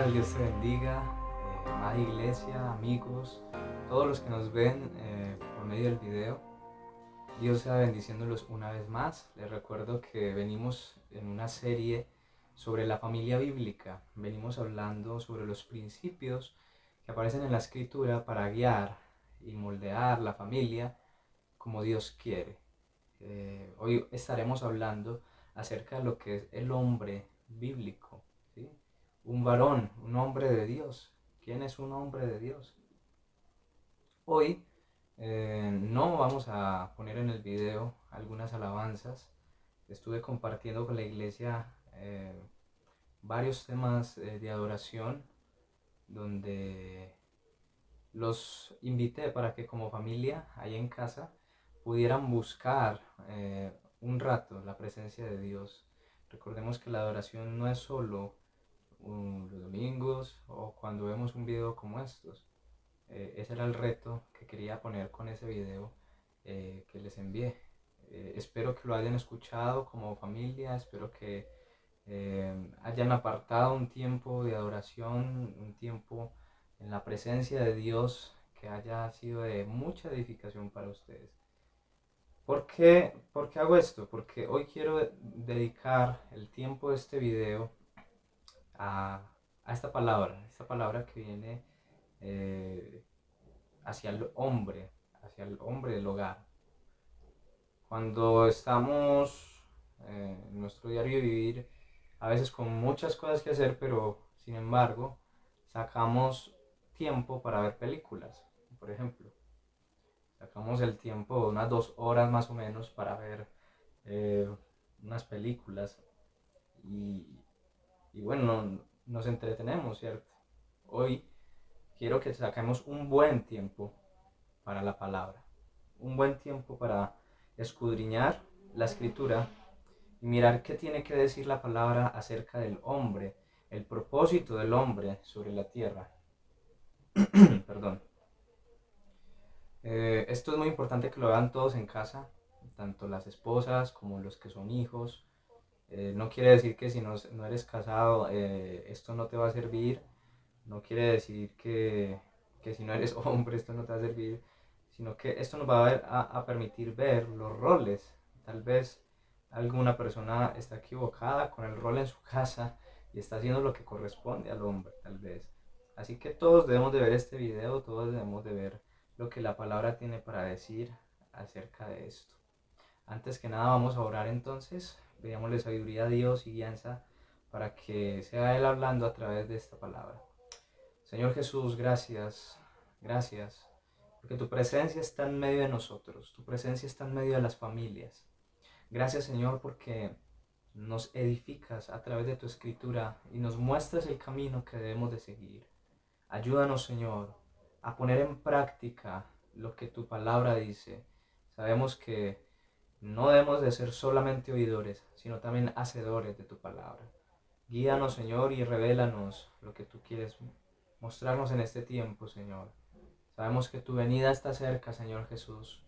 tal? Dios te bendiga, amada iglesia, amigos, todos los que nos ven por medio del video. Dios sea bendiciéndolos una vez más. Les recuerdo que venimos en una serie sobre la familia bíblica. Venimos hablando sobre los principios que aparecen en la escritura para guiar y moldear la familia como Dios quiere. Hoy estaremos hablando acerca de lo que es el hombre bíblico, ¿sí? Un varón, un hombre de Dios. ¿Quién es un hombre de Dios? Hoy no vamos a poner en el video algunas alabanzas. Estuve compartiendo con la iglesia varios temas de adoración donde los invité para que como familia ahí en casa pudieran buscar un rato la presencia de Dios. Recordemos que la adoración no es solo los domingos o cuando vemos un video como estos. Ese era el reto que quería poner con ese video que les envié. Espero que lo hayan escuchado como familia, espero que hayan apartado un tiempo de adoración, un tiempo en la presencia de Dios que haya sido de mucha edificación para ustedes. ¿Por qué hago esto? Porque hoy quiero dedicar el tiempo de este video a, a esta palabra que viene eh, hacia el hombre del hogar. Cuando estamos en nuestro diario vivir, a veces con muchas cosas que hacer, pero sin embargo, sacamos tiempo para ver películas, por ejemplo. Sacamos el tiempo, unas 2 horas más o menos, para ver eh, unas películas y, y bueno, nos entretenemos, ¿cierto? Hoy quiero que saquemos un buen tiempo para la palabra, un buen tiempo para escudriñar la escritura y mirar qué tiene que decir la palabra acerca del hombre, el propósito del hombre sobre la tierra. Perdón. Esto es muy importante que lo vean todos en casa, tanto las esposas como los que son hijos. No quiere decir que si no eres casado esto no te va a servir, no quiere decir que si no eres hombre esto no te va a servir, sino que esto nos va a permitir ver los roles. Tal vez alguna persona está equivocada con el rol en su casa y está haciendo lo que corresponde al hombre, tal vez. Así que todos debemos de ver este video, todos debemos de ver lo que la palabra tiene para decir acerca de esto. Antes que nada vamos a orar entonces, pidámosle sabiduría a Dios y guianza para que sea Él hablando a través de esta palabra. Señor Jesús, gracias, gracias, porque tu presencia está en medio de nosotros, tu presencia está en medio de las familias. Gracias Señor porque nos edificas a través de tu escritura y nos muestras el camino que debemos de seguir. Ayúdanos Señor a poner en práctica lo que tu palabra dice. Sabemos que no debemos de ser solamente oidores, sino también hacedores de tu palabra. Guíanos, Señor, y revélanos lo que tú quieres mostrarnos en este tiempo, Señor. Sabemos que tu venida está cerca, Señor Jesús,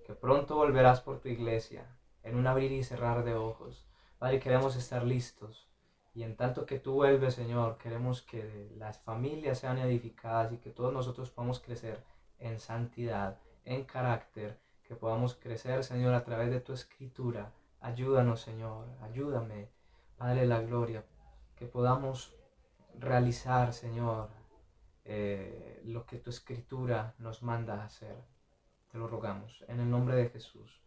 que pronto volverás por tu iglesia, en un abrir y cerrar de ojos. Padre, queremos estar listos. Y en tanto que tú vuelves, Señor, queremos que las familias sean edificadas y que todos nosotros podamos crecer en santidad, en carácter, que podamos crecer, Señor, a través de tu escritura. Ayúdanos, Señor, ayúdame, Padre de la gloria, que podamos realizar, Señor, lo que tu escritura nos manda a hacer. Te lo rogamos, en el nombre de Jesús.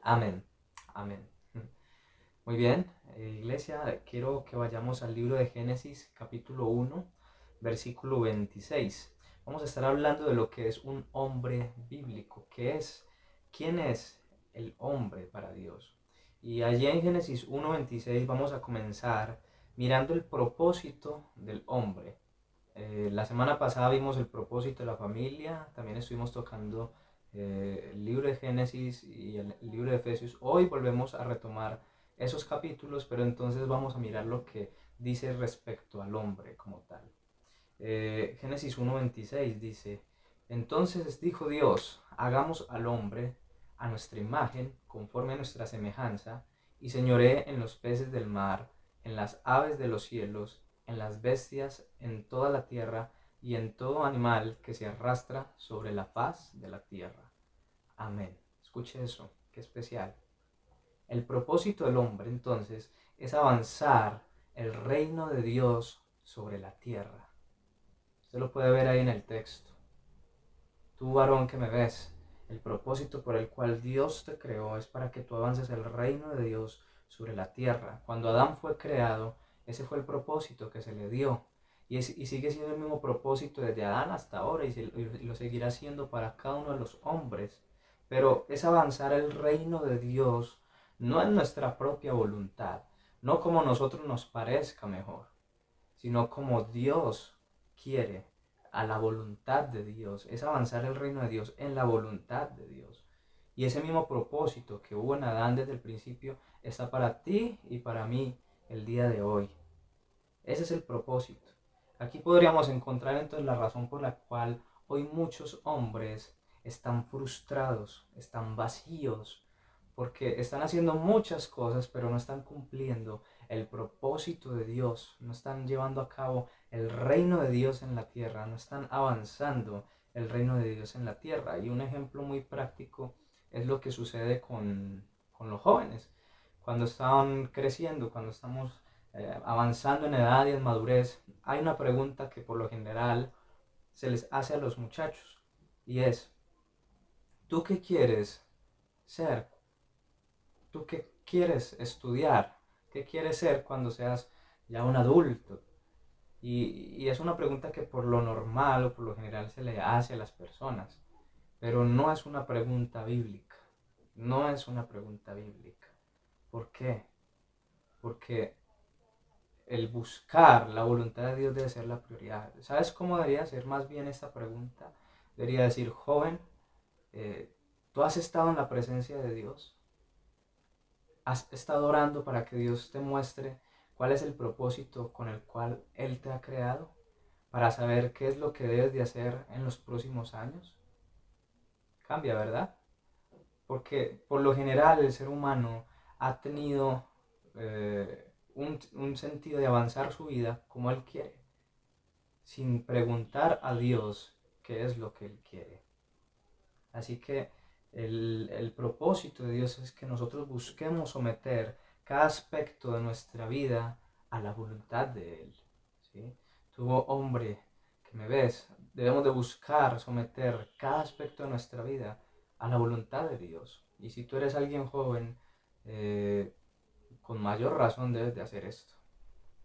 Amén. Amén. Muy bien, iglesia, quiero que vayamos al libro de Génesis, capítulo 1, versículo 26. Vamos a estar hablando de lo que es un hombre bíblico, quién es el hombre para Dios. Y allí en Génesis 1:26 vamos a comenzar mirando el propósito del hombre. La semana pasada vimos el propósito de la familia, también estuvimos tocando el libro de Génesis y el libro de Efesios. Hoy volvemos a retomar esos capítulos, pero entonces vamos a mirar lo que dice respecto al hombre como tal. Génesis 1:26 dice: entonces dijo Dios, hagamos al hombre a nuestra imagen, conforme a nuestra semejanza, y señoree en los peces del mar, en las aves de los cielos, en las bestias, en toda la tierra y en todo animal que se arrastra sobre la faz de la tierra. Amén. Escuche eso, qué especial. El propósito del hombre, entonces, es avanzar el reino de Dios sobre la tierra. Usted lo puede ver ahí en el texto. Tú, varón que me ves, el propósito por el cual Dios te creó es para que tú avances el reino de Dios sobre la tierra. Cuando Adán fue creado, ese fue el propósito que se le dio. Y sigue siendo el mismo propósito desde Adán hasta ahora y lo seguirá siendo para cada uno de los hombres. Pero es avanzar el reino de Dios no en nuestra propia voluntad, no como nosotros nos parezca mejor, sino como Dios quiere, a la voluntad de Dios. Es avanzar el reino de Dios en la voluntad de Dios. Y ese mismo propósito que hubo en Adán desde el principio está para ti y para mí el día de hoy. Ese es el propósito. Aquí podríamos encontrar entonces la razón por la cual hoy muchos hombres están frustrados, están vacíos, porque están haciendo muchas cosas, pero no están cumpliendo el propósito de Dios, no están llevando a cabo el reino de Dios en la tierra, no están avanzando el reino de Dios en la tierra. Y un ejemplo muy práctico es lo que sucede con los jóvenes. Cuando están creciendo, cuando estamos avanzando en edad y en madurez, hay una pregunta que por lo general se les hace a los muchachos y es, ¿tú qué quieres ser? ¿Tú qué quieres estudiar? ¿Qué quieres ser cuando seas ya un adulto? Y es una pregunta que por lo normal o por lo general se le hace a las personas, pero no es una pregunta bíblica. No es una pregunta bíblica. ¿Por qué? Porque el buscar la voluntad de Dios debe ser la prioridad. ¿Sabes cómo debería ser más bien esta pregunta? Debería decir, joven, ¿tú has estado en la presencia de Dios? ¿Has estado orando para que Dios te muestre cuál es el propósito con el cual Él te ha creado? Para saber qué es lo que debes de hacer en los próximos años. Cambia, ¿verdad? Porque por lo general el ser humano ha tenido un sentido de avanzar su vida como Él quiere, sin preguntar a Dios qué es lo que Él quiere. Así que el propósito de Dios es que nosotros busquemos someter cada aspecto de nuestra vida a la voluntad de Él. ¿Sí? Tú, hombre, que me ves, debemos de buscar someter cada aspecto de nuestra vida a la voluntad de Dios. Y si tú eres alguien joven, con mayor razón debes de hacer esto.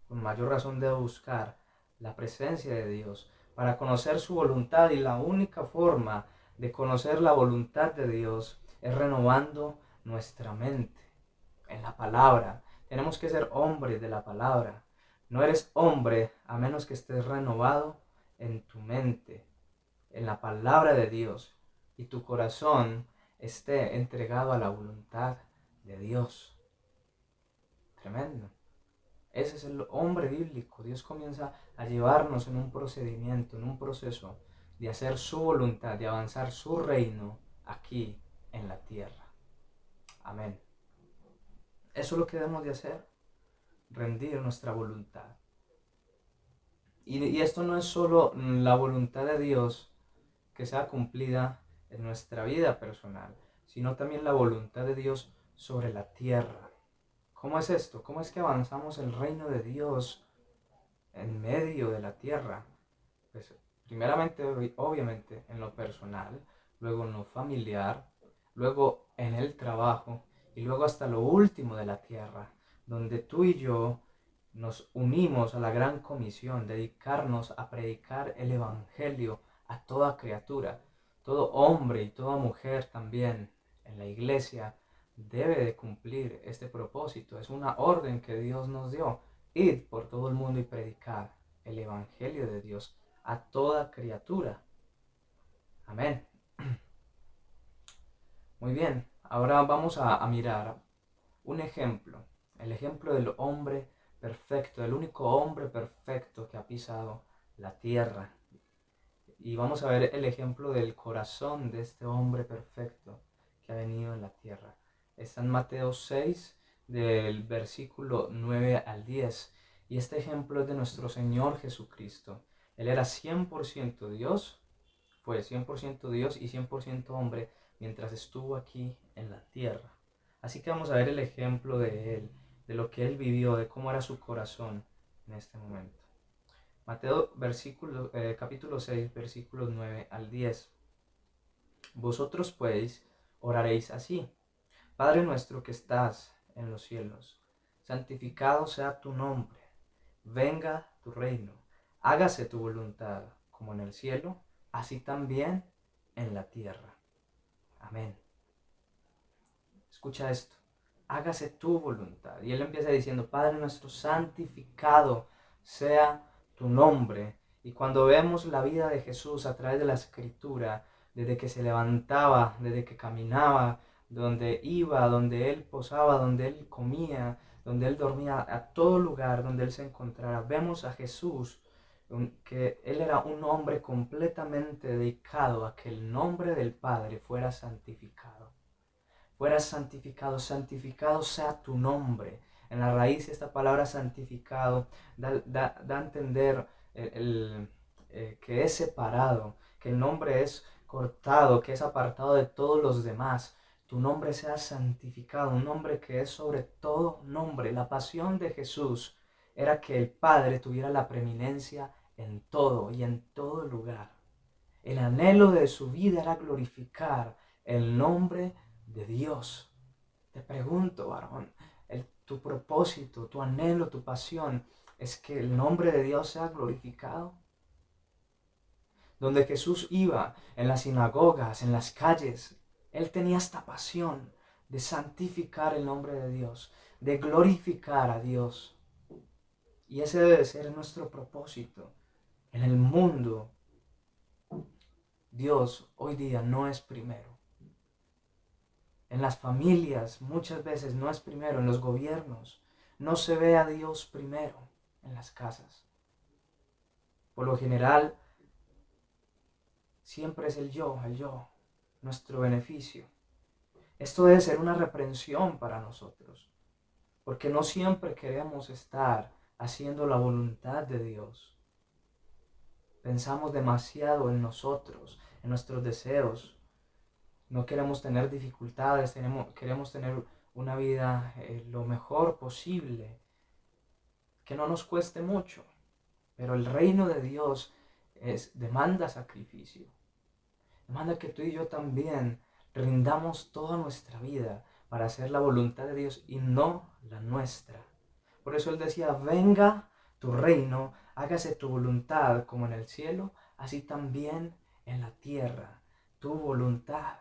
Con mayor razón debes buscar la presencia de Dios para conocer su voluntad, y la única forma de conocer la voluntad de Dios es renovando nuestra mente en la palabra. Tenemos que ser hombres de la palabra. No eres hombre a menos que estés renovado en tu mente, en la palabra de Dios, y tu corazón esté entregado a la voluntad de Dios. Tremendo. Ese es el hombre bíblico. Dios comienza a llevarnos en un procedimiento, en un proceso de hacer su voluntad, de avanzar su reino aquí en la tierra. Amén. Eso es lo que debemos de hacer, rendir nuestra voluntad. Y esto no es solo la voluntad de Dios que sea cumplida en nuestra vida personal, sino también la voluntad de Dios sobre la tierra. ¿Cómo es esto? ¿Cómo es que avanzamos el reino de Dios en medio de la tierra? Pues primeramente, obviamente, en lo personal, luego en lo familiar, luego en el trabajo y luego hasta lo último de la tierra, donde tú y yo nos unimos a la gran comisión, dedicarnos a predicar el Evangelio a toda criatura. Todo hombre y toda mujer también en la iglesia debe de cumplir este propósito. Es una orden que Dios nos dio. Id por todo el mundo y predicad el Evangelio de Dios a toda criatura. Amén. Muy bien, ahora vamos a mirar un ejemplo, el ejemplo del hombre perfecto, el único hombre perfecto que ha pisado la tierra. Y vamos a ver el ejemplo del corazón de este hombre perfecto que ha venido en la tierra. Está en Mateo 6, del versículo 9 al 10. Y este ejemplo es de nuestro Señor Jesucristo. Él era 100% Dios, fue 100% Dios y 100% hombre mientras estuvo aquí en la tierra. Así que vamos a ver el ejemplo de Él, de lo que Él vivió, de cómo era su corazón en este momento. Mateo capítulo 6, versículos 9 al 10. Vosotros pues oraréis así: Padre nuestro que estás en los cielos, santificado sea tu nombre, venga tu reino, hágase tu voluntad, como en el cielo, así también en la tierra. Amén. Escucha esto: hágase tu voluntad. Y él empieza diciendo: Padre nuestro, santificado sea tu nombre. Y cuando vemos la vida de Jesús a través de la Escritura, desde que se levantaba, desde que caminaba, donde iba, donde él posaba, donde él comía, donde él dormía, a todo lugar donde él se encontrara, vemos a Jesús, que él era un hombre completamente dedicado a que el nombre del Padre fuera santificado. Fueras santificado, santificado sea tu nombre. En la raíz esta palabra santificado da a entender que es separado, que el nombre es cortado, que es apartado de todos los demás. Tu nombre sea santificado, un nombre que es sobre todo nombre. La pasión de Jesús era que el Padre tuviera la preeminencia en todo y en todo lugar. El anhelo de su vida era glorificar el nombre de Dios. Te pregunto, varón, tu propósito, tu anhelo, tu pasión es que el nombre de Dios sea glorificado. Donde Jesús iba, en las sinagogas, en las calles, él tenía esta pasión de santificar el nombre de Dios, de glorificar a Dios. Y ese debe ser nuestro propósito. En el mundo, Dios hoy día no es primero. En las familias muchas veces no es primero, en los gobiernos no se ve a Dios primero, en las casas. Por lo general siempre es el yo, nuestro beneficio. Esto debe ser una reprensión para nosotros, porque no siempre queremos estar haciendo la voluntad de Dios. Pensamos demasiado en nosotros, en nuestros deseos. No queremos tener dificultades, queremos tener una vida lo mejor posible, que no nos cueste mucho. Pero el reino de Dios demanda sacrificio. Demanda que tú y yo también rindamos toda nuestra vida para hacer la voluntad de Dios y no la nuestra. Por eso él decía: venga tu reino, hágase tu voluntad como en el cielo, así también en la tierra. Tu voluntad.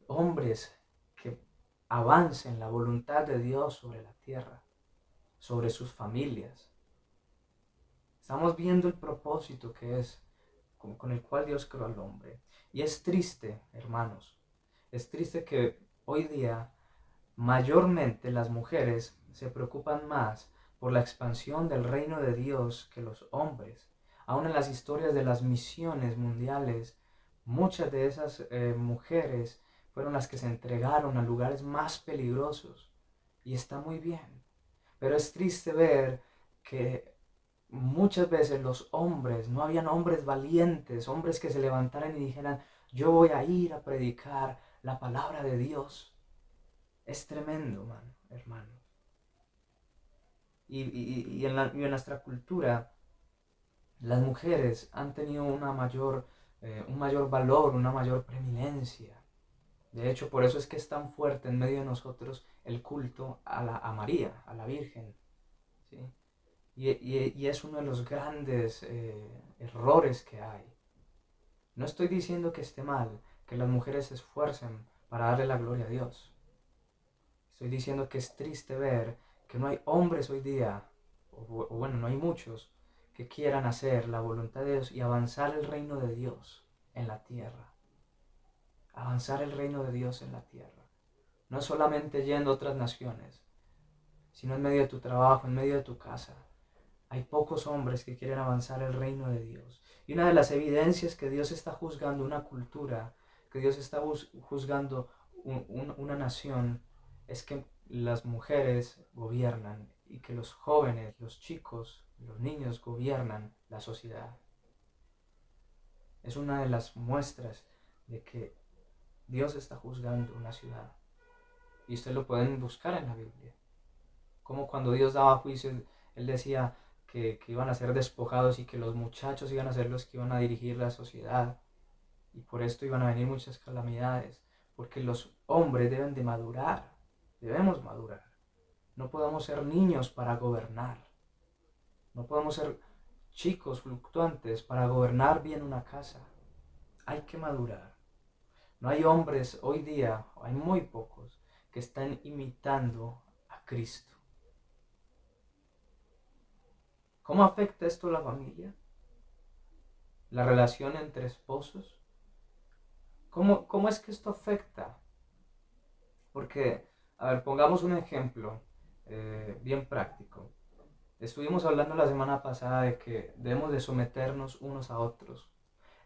Hombres que avancen la voluntad de Dios sobre la tierra, sobre sus familias. Estamos viendo el propósito que es con el cual Dios creó al hombre. Y es triste, hermanos, es triste que hoy día mayormente las mujeres se preocupan más por la expansión del reino de Dios que los hombres. Aún en las historias de las misiones mundiales, muchas de esas mujeres fueron las que se entregaron a lugares más peligrosos. Y está muy bien. Pero es triste ver que muchas veces los hombres, no habían hombres valientes, hombres que se levantaran y dijeran: yo voy a ir a predicar la palabra de Dios. Es tremendo, hermano. Y en nuestra cultura, las mujeres han tenido un mayor valor, una mayor preeminencia. De hecho, por eso es que es tan fuerte en medio de nosotros el culto a María, a la Virgen. ¿Sí? Y es uno de los grandes errores que hay. No estoy diciendo que esté mal que las mujeres se esfuercen para darle la gloria a Dios. Estoy diciendo que es triste ver que no hay hombres hoy día, o bueno, no hay muchos, que quieran hacer la voluntad de Dios y avanzar el reino de Dios en la tierra. Avanzar el reino de Dios en la tierra. No es solamente yendo a otras naciones, sino en medio de tu trabajo, en medio de tu casa. Hay pocos hombres que quieren avanzar el reino de Dios. Y una de las evidencias que Dios está juzgando una cultura, que Dios está juzgando una nación, es que las mujeres gobiernan y que los jóvenes, los chicos, los niños gobiernan la sociedad. Es una de las muestras de que Dios está juzgando una ciudad. Y ustedes lo pueden buscar en la Biblia. Como cuando Dios daba juicio, Él decía que iban a ser despojados y que los muchachos iban a ser los que iban a dirigir la sociedad. Y por esto iban a venir muchas calamidades. Porque los hombres deben de madurar. Debemos madurar. No podemos ser niños para gobernar. No podemos ser chicos fluctuantes para gobernar bien una casa. Hay que madurar. No hay hombres hoy día, hay muy pocos, que están imitando a Cristo. ¿Cómo afecta esto a la familia? ¿La relación entre esposos? ¿Cómo es que esto afecta? Porque, a ver, pongamos un ejemplo bien práctico. Estuvimos hablando la semana pasada de que debemos de someternos unos a otros.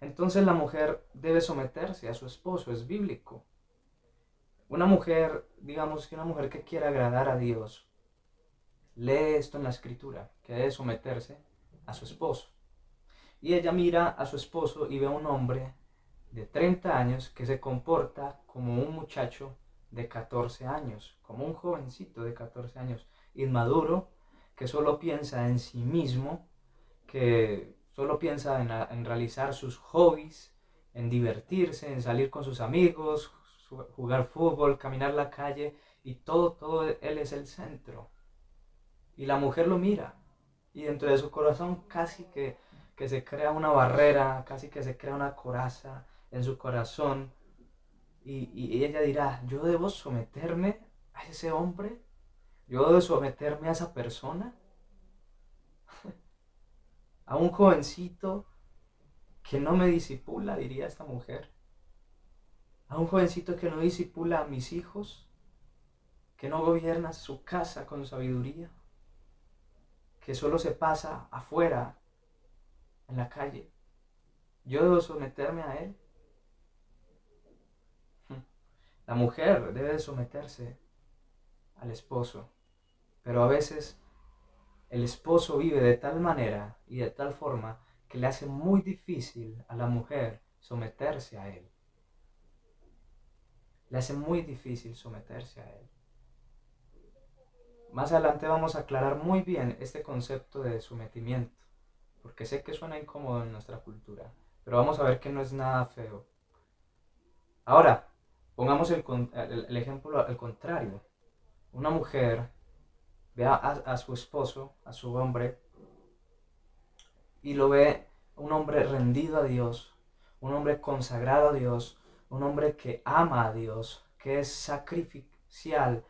Entonces la mujer debe someterse a su esposo, es bíblico. Una mujer, digamos que una mujer que quiera agradar a Dios, lee esto en la escritura, que debe someterse a su esposo. Y ella mira a su esposo y ve a un hombre de 30 años que se comporta como un muchacho de 14 años, como un jovencito de 14 años, inmaduro, que solo piensa en sí mismo, que solo piensa en realizar sus hobbies, en divertirse, en salir con sus amigos, jugar fútbol, caminar la calle, y todo él es el centro. Y la mujer lo mira, y dentro de su corazón casi que se crea una barrera, casi que se crea una coraza en su corazón, y ella dirá, yo debo someterme a ese hombre, yo debo someterme a esa persona, a un jovencito que no me disipula, diría esta mujer, a un jovencito que no disipula a mis hijos, que no gobierna su casa con sabiduría, que solo se pasa afuera, en la calle. Yo debo someterme a él. La mujer debe someterse al esposo, pero a veces el esposo vive de tal manera y de tal forma que le hace muy difícil a la mujer someterse a él. Le hace muy difícil someterse a él. Más adelante vamos a aclarar muy bien este concepto de sometimiento, porque sé que suena incómodo en nuestra cultura, pero vamos a ver que no es nada feo. Ahora, pongamos el ejemplo al contrario. Una mujer ve a su esposo, a su hombre, y lo ve un hombre rendido a Dios, un hombre consagrado a Dios, un hombre que ama a Dios, que es sacrificial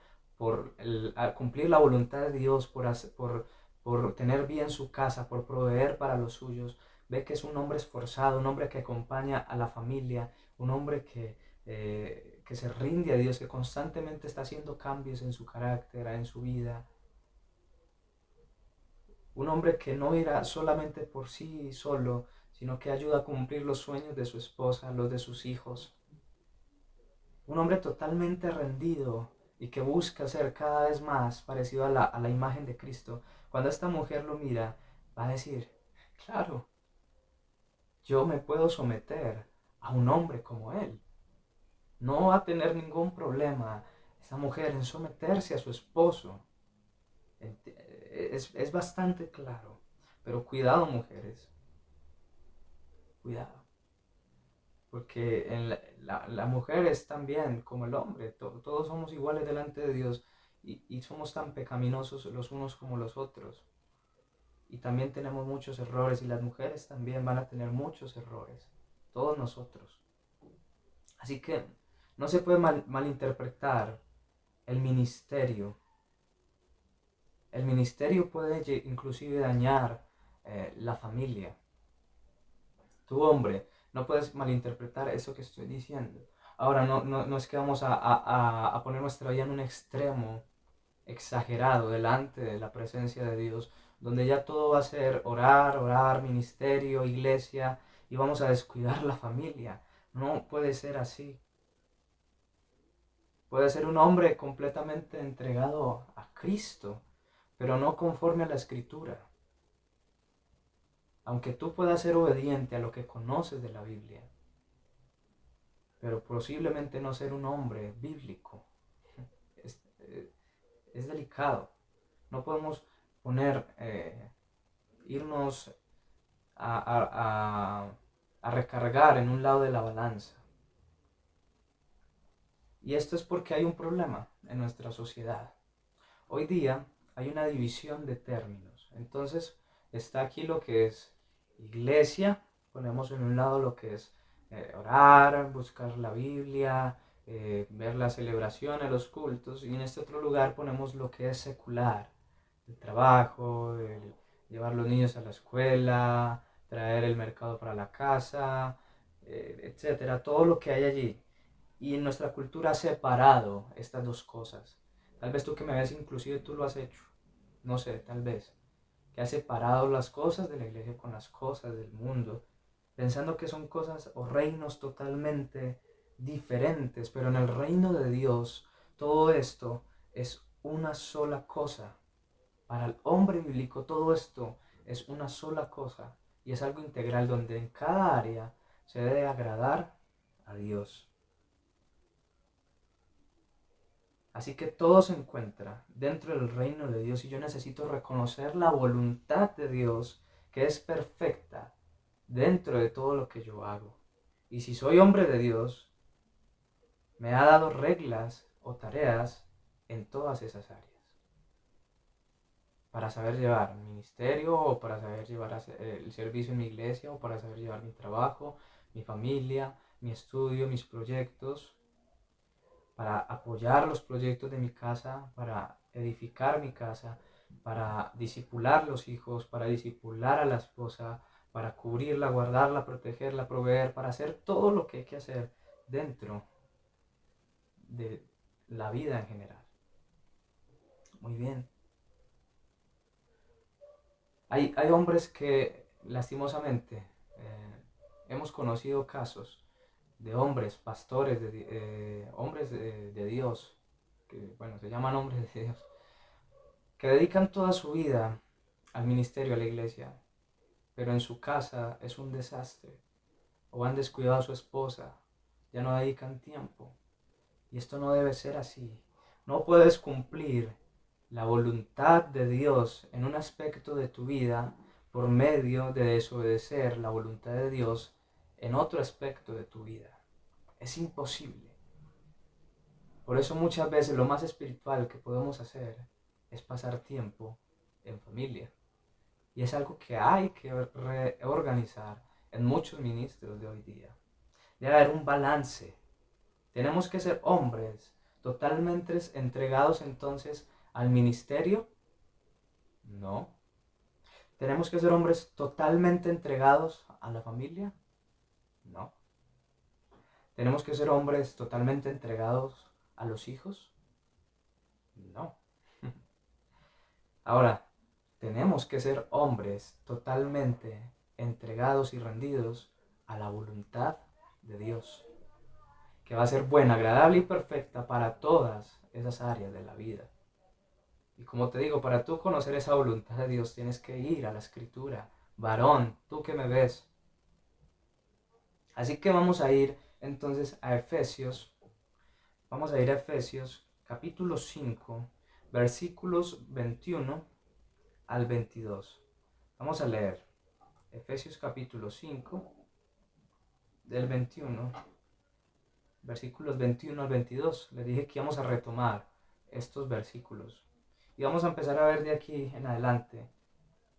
al cumplir la voluntad de Dios, por tener bien su casa, por proveer para los suyos. Ve que es un hombre esforzado, un hombre que acompaña a la familia, un hombre que se rinde a Dios, que constantemente está haciendo cambios en su carácter, en su vida. Un hombre que no irá solamente por sí solo, sino que ayuda a cumplir los sueños de su esposa, los de sus hijos. Un hombre totalmente rendido y que busca ser cada vez más parecido a la imagen de Cristo. Cuando esta mujer lo mira, va a decir, claro, yo me puedo someter a un hombre como él. No va a tener ningún problema esta mujer en someterse a su esposo. Es bastante claro. Pero cuidado, mujeres, cuidado. Porque la mujer es también como el hombre, todos somos iguales delante de Dios y somos tan pecaminosos los unos como los otros. Y también tenemos muchos errores y las mujeres también van a tener muchos errores, todos nosotros. Así que no se puede malinterpretar el ministerio. El ministerio puede inclusive dañar la familia. Tu hombre, no puedes malinterpretar eso que estoy diciendo. Ahora, no es que vamos a poner nuestra vida en un extremo exagerado delante de la presencia de Dios, donde ya todo va a ser orar, ministerio, iglesia, y vamos a descuidar la familia. No puede ser así. Puede ser un hombre completamente entregado a Cristo, pero no conforme a la Escritura. Aunque tú puedas ser obediente a lo que conoces de la Biblia, pero posiblemente no ser un hombre bíblico. Es, es delicado. No podemos irnos a recargar en un lado de la balanza. Y esto es porque hay un problema en nuestra sociedad. Hoy día hay una división de términos. Entonces está aquí lo que es iglesia, ponemos en un lado lo que es orar, buscar la Biblia, ver las celebraciones, los cultos, y en este otro lugar ponemos lo que es secular, el trabajo, el llevar los niños a la escuela, traer el mercado para la casa, etcétera, todo lo que hay allí. Y en nuestra cultura ha separado estas dos cosas. Tal vez tú que me ves, inclusive tú lo has hecho. No sé, tal vez. Que has separado las cosas de la iglesia con las cosas del mundo, pensando que son cosas o reinos totalmente diferentes, pero en el reino de Dios todo esto es una sola cosa. Para el hombre bíblico todo esto es una sola cosa y es algo integral donde en cada área se debe agradar a Dios. Así que todo se encuentra dentro del reino de Dios y yo necesito reconocer la voluntad de Dios que es perfecta dentro de todo lo que yo hago. Y si soy hombre de Dios, me ha dado reglas o tareas en todas esas áreas. Para saber llevar mi ministerio o para saber llevar el servicio en mi iglesia o para saber llevar mi trabajo, mi familia, mi estudio, mis proyectos, para apoyar los proyectos de mi casa, para edificar mi casa, para disipular los hijos, para disipular a la esposa, para cubrirla, guardarla, protegerla, proveer, para hacer todo lo que hay que hacer dentro de la vida en general. Muy bien. Hay hombres que lastimosamente hemos conocido casos de hombres, pastores, hombres de Dios, que bueno, se llaman hombres de Dios, que dedican toda su vida al ministerio, a la iglesia, pero en su casa es un desastre, o han descuidado a su esposa, ya no dedican tiempo. Y esto no debe ser así. No puedes cumplir la voluntad de Dios en un aspecto de tu vida por medio de desobedecer la voluntad de Dios en otro aspecto de tu vida. Es imposible. Por eso muchas veces lo más espiritual que podemos hacer es pasar tiempo en familia. Y es algo que hay que reorganizar en muchos ministros de hoy día. Debe haber un balance. Tenemos que ser hombres totalmente entregados entonces al ministerio. No. Tenemos que ser hombres totalmente entregados a la familia. No. Tenemos que ser hombres totalmente entregados a los hijos. No. Ahora, tenemos que ser hombres totalmente entregados y rendidos a la voluntad de Dios, que va a ser buena, agradable y perfecta para todas esas áreas de la vida. Y como te digo, para tú conocer esa voluntad de Dios tienes que ir a la Escritura. Varón, tú que me ves. Así que vamos a ir entonces a Efesios. Vamos a ir a Efesios capítulo 5, versículos 21 al 22. Vamos a leer Efesios capítulo 5, del 21, versículos 21 al 22. Le dije que íbamos a retomar estos versículos. Y vamos a empezar a ver de aquí en adelante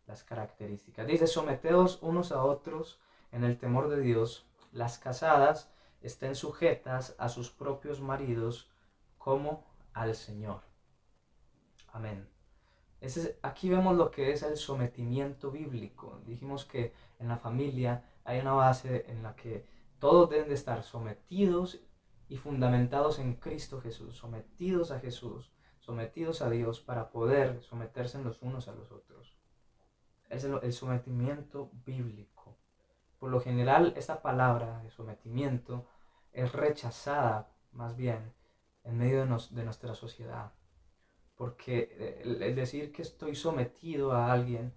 las características. Dice, someteos unos a otros en el temor de Dios. Las casadas estén sujetas a sus propios maridos como al Señor. Amén. Aquí vemos lo que es el sometimiento bíblico. Dijimos que en la familia hay una base en la que todos deben de estar sometidos y fundamentados en Cristo Jesús, sometidos a Jesús, sometidos a Dios para poder someterse los unos a los otros. Es el sometimiento bíblico. Por lo general, esta palabra de sometimiento es rechazada, más bien, en medio de nuestra sociedad. porque el decir que estoy sometido a alguien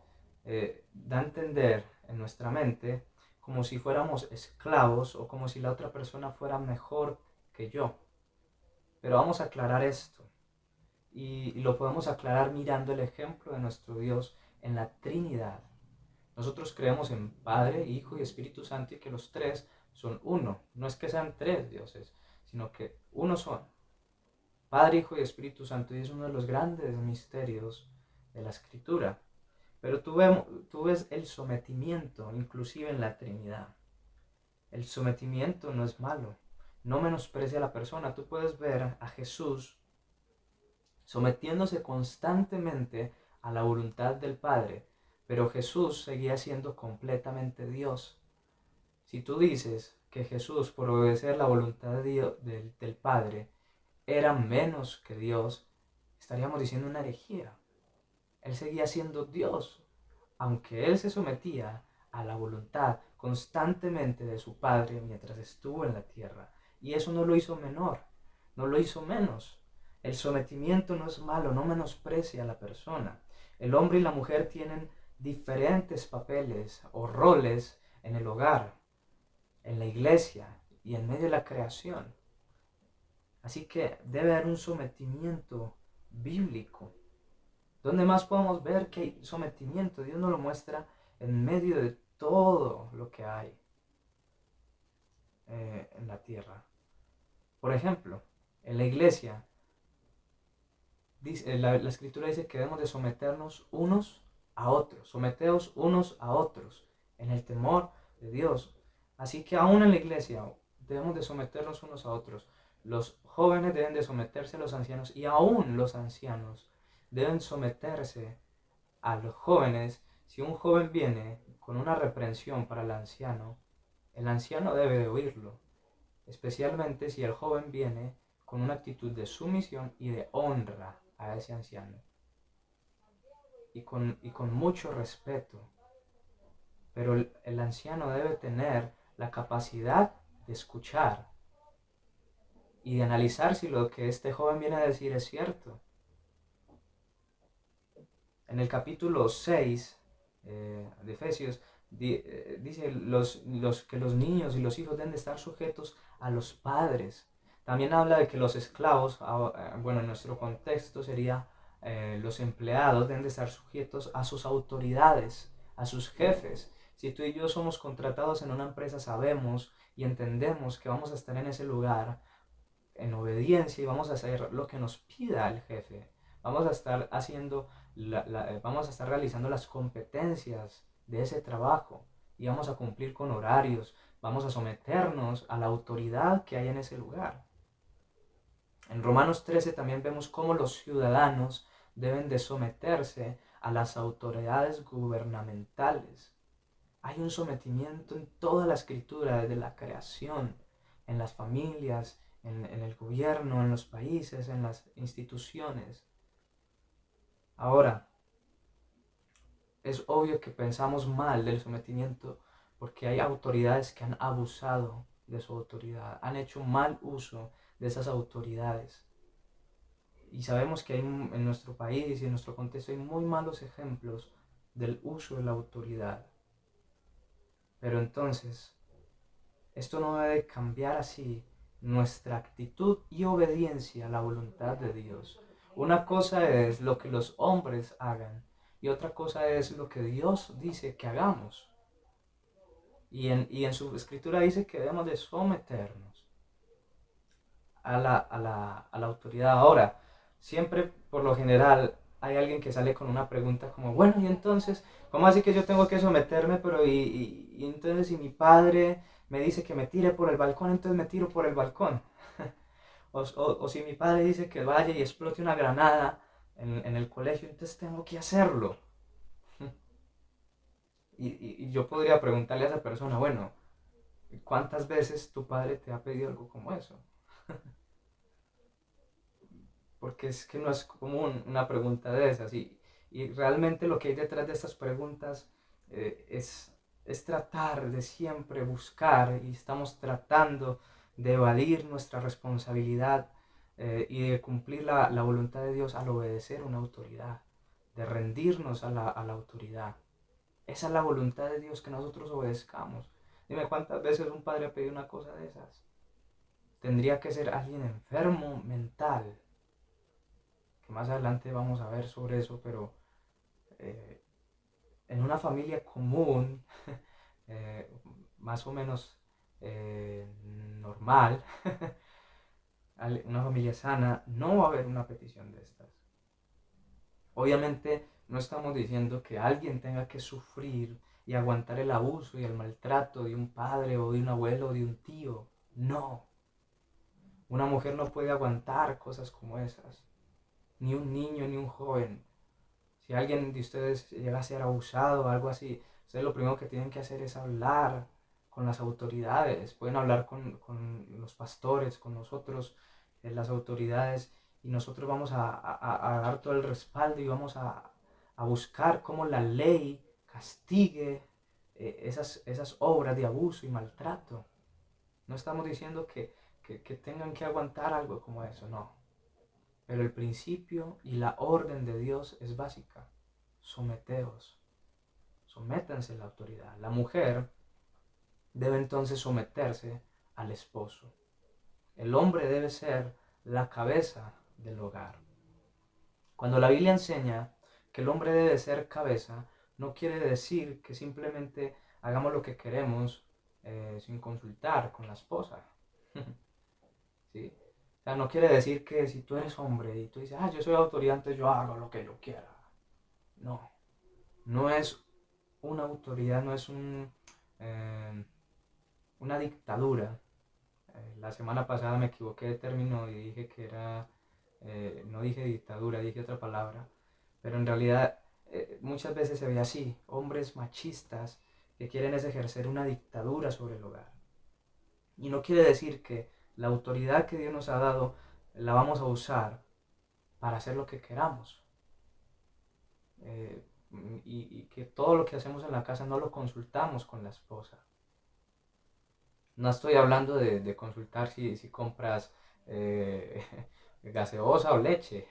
da a entender en nuestra mente como si fuéramos esclavos o como si la otra persona fuera mejor que yo. Pero vamos a aclarar esto y lo podemos aclarar mirando el ejemplo de nuestro Dios en la Trinidad. Nosotros creemos en Padre, Hijo y Espíritu Santo y que los tres son uno. No es que sean tres dioses, sino que uno son. Padre, Hijo y Espíritu Santo, y es uno de los grandes misterios de la Escritura. Pero tú ves el sometimiento, inclusive en la Trinidad. El sometimiento no es malo, no menosprecia a la persona. Tú puedes ver a Jesús sometiéndose constantemente a la voluntad del Padre, pero Jesús seguía siendo completamente Dios. Si tú dices que Jesús, por obedecer la voluntad de Dios, del Padre, era menos que Dios, estaríamos diciendo una herejía. Él seguía siendo Dios, aunque él se sometía a la voluntad constantemente de su Padre mientras estuvo en la tierra. Y eso no lo hizo menor, no lo hizo menos. El sometimiento no es malo, no menosprecia a la persona. El hombre y la mujer tienen diferentes papeles o roles en el hogar, en la iglesia y en medio de la creación. Así que debe haber un sometimiento bíblico. ¿Dónde más podemos ver que hay sometimiento? Dios nos lo muestra en medio de todo lo que hay en la tierra. Por ejemplo, en la iglesia, la escritura dice que debemos de someternos unos a otros. Someteos unos a otros en el temor de Dios. Así que aún en la iglesia debemos de someternos unos a otros. Los jóvenes deben de someterse a los ancianos y aún los ancianos deben someterse a los jóvenes. Si un joven viene con una reprensión para el anciano debe de oírlo, especialmente si el joven viene con una actitud de sumisión y de honra a ese anciano y con mucho respeto. Pero el anciano debe tener la capacidad de escuchar y de analizar si lo que este joven viene a decir es cierto. En el capítulo 6 de Efesios dice que los niños y los hijos deben de estar sujetos a los padres. También habla de que los esclavos, bueno, en nuestro contexto sería los empleados deben de estar sujetos a sus autoridades, a sus jefes. Si tú y yo somos contratados en una empresa, sabemos y entendemos que vamos a estar en ese lugar en obediencia y vamos a hacer lo que nos pida el jefe. Vamos a estar haciendo, vamos a estar realizando las competencias de ese trabajo y vamos a cumplir con horarios, vamos a someternos a la autoridad que hay en ese lugar. En Romanos 13 también vemos cómo los ciudadanos deben de someterse a las autoridades gubernamentales. Hay un sometimiento en toda la escritura, desde la creación, en las familias, en el gobierno, en los países, en las instituciones. Ahora, es obvio que pensamos mal del sometimiento porque hay autoridades que han abusado de su autoridad, han hecho mal uso de esas autoridades. Y sabemos que hay, en nuestro país y en nuestro contexto hay muy malos ejemplos del uso de la autoridad. Pero entonces, esto no debe cambiar así nuestra actitud y obediencia a la voluntad de Dios. Una cosa es lo que los hombres hagan y otra cosa es lo que Dios dice que hagamos. Y en su escritura dice que debemos de someternos a la autoridad. Ahora, siempre por lo general hay alguien que sale con una pregunta como, bueno, y entonces, ¿cómo así que yo tengo que someterme? Pero y entonces si mi padre me dice que me tire por el balcón, entonces me tiro por el balcón. O si mi padre dice que vaya y explote una granada en el colegio, entonces tengo que hacerlo. Y yo podría preguntarle a esa persona, bueno, ¿cuántas veces tu padre te ha pedido algo como eso? Porque es que no es común una pregunta de esas. Y realmente lo que hay detrás de estas preguntas es tratar de siempre buscar y estamos tratando de evadir nuestra responsabilidad y de cumplir la voluntad de Dios al obedecer una autoridad, de rendirnos a la autoridad. Esa es la voluntad de Dios, que nosotros obedezcamos. Dime cuántas veces un padre ha pedido una cosa de esas. Tendría que ser alguien enfermo mental, que más adelante vamos a ver sobre eso, pero eh, en una familia común, eh, más o menos normal, una familia sana, no va a haber una petición de estas. Obviamente no estamos diciendo que alguien tenga que sufrir y aguantar el abuso y el maltrato de un padre o de un abuelo o de un tío. No. Una mujer no puede aguantar cosas como esas. Ni un niño, ni un joven. Si alguien de ustedes llega a ser abusado o algo así, ustedes lo primero que tienen que hacer es hablar con las autoridades. Pueden hablar con los pastores, con nosotros, las autoridades, y nosotros vamos a dar todo el respaldo y vamos a buscar cómo la ley castigue esas obras de abuso y maltrato. No estamos diciendo que tengan que aguantar algo como eso, no. Pero el principio y la orden de Dios es básica. Someteos. Sométanse a la autoridad. La mujer debe entonces someterse al esposo. El hombre debe ser la cabeza del hogar. Cuando la Biblia enseña que el hombre debe ser cabeza, no quiere decir que simplemente hagamos lo que queremos sin consultar con la esposa. ¿Sí? O sea, no quiere decir que si tú eres hombre y tú dices, yo soy autoridad, entonces yo hago lo que yo quiera. No, no es una autoridad, no es una dictadura. La semana pasada me equivoqué de término y dije que era, no dije dictadura, dije otra palabra, pero en realidad muchas veces se ve así, hombres machistas que quieren es ejercer una dictadura sobre el hogar. Y no quiere decir que la autoridad que Dios nos ha dado la vamos a usar para hacer lo que queramos. Eh, y que todo lo que hacemos en la casa no lo consultamos con la esposa. No estoy hablando de consultar si compras eh, gaseosa o leche.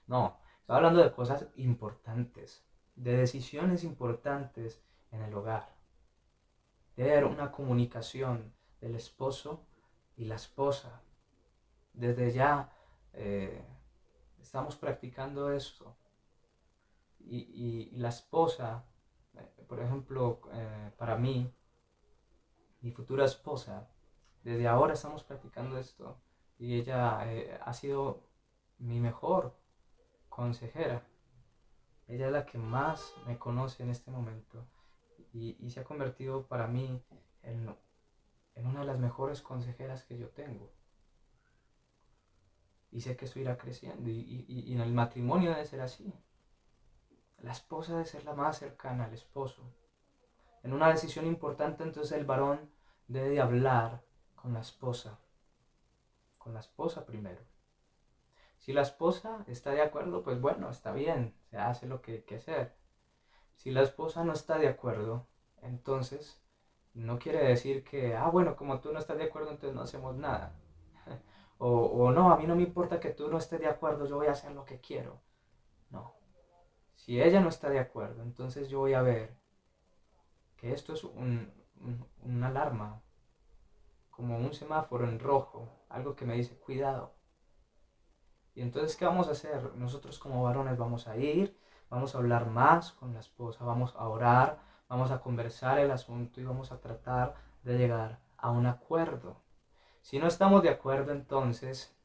No, estoy hablando de cosas importantes, de decisiones importantes en el hogar. Debe haber una comunicación del esposo y la esposa. Desde ya eh, estamos practicando eso. Y la esposa, por ejemplo, para mí, mi futura esposa, desde ahora estamos practicando esto y ella ha sido mi mejor consejera. Ella es la que más me conoce en este momento y se ha convertido para mí en una de las mejores consejeras que yo tengo. Y sé que esto irá creciendo y en el matrimonio debe ser así. La esposa debe ser la más cercana al esposo. En una decisión importante, entonces el varón debe de hablar con la esposa primero. Si la esposa está de acuerdo, pues bueno, está bien, se hace lo que hay que hacer. Si la esposa no está de acuerdo, entonces no quiere decir que, bueno, como tú no estás de acuerdo, entonces no hacemos nada. O no, a mí no me importa que tú no estés de acuerdo, yo voy a hacer lo que quiero. No. Si ella no está de acuerdo, entonces yo voy a ver que esto es una alarma, como un semáforo en rojo, algo que me dice cuidado. Y entonces, ¿qué vamos a hacer? Nosotros como varones vamos a ir, vamos a hablar más con la esposa, vamos a orar, vamos a conversar el asunto y vamos a tratar de llegar a un acuerdo. Si no estamos de acuerdo, entonces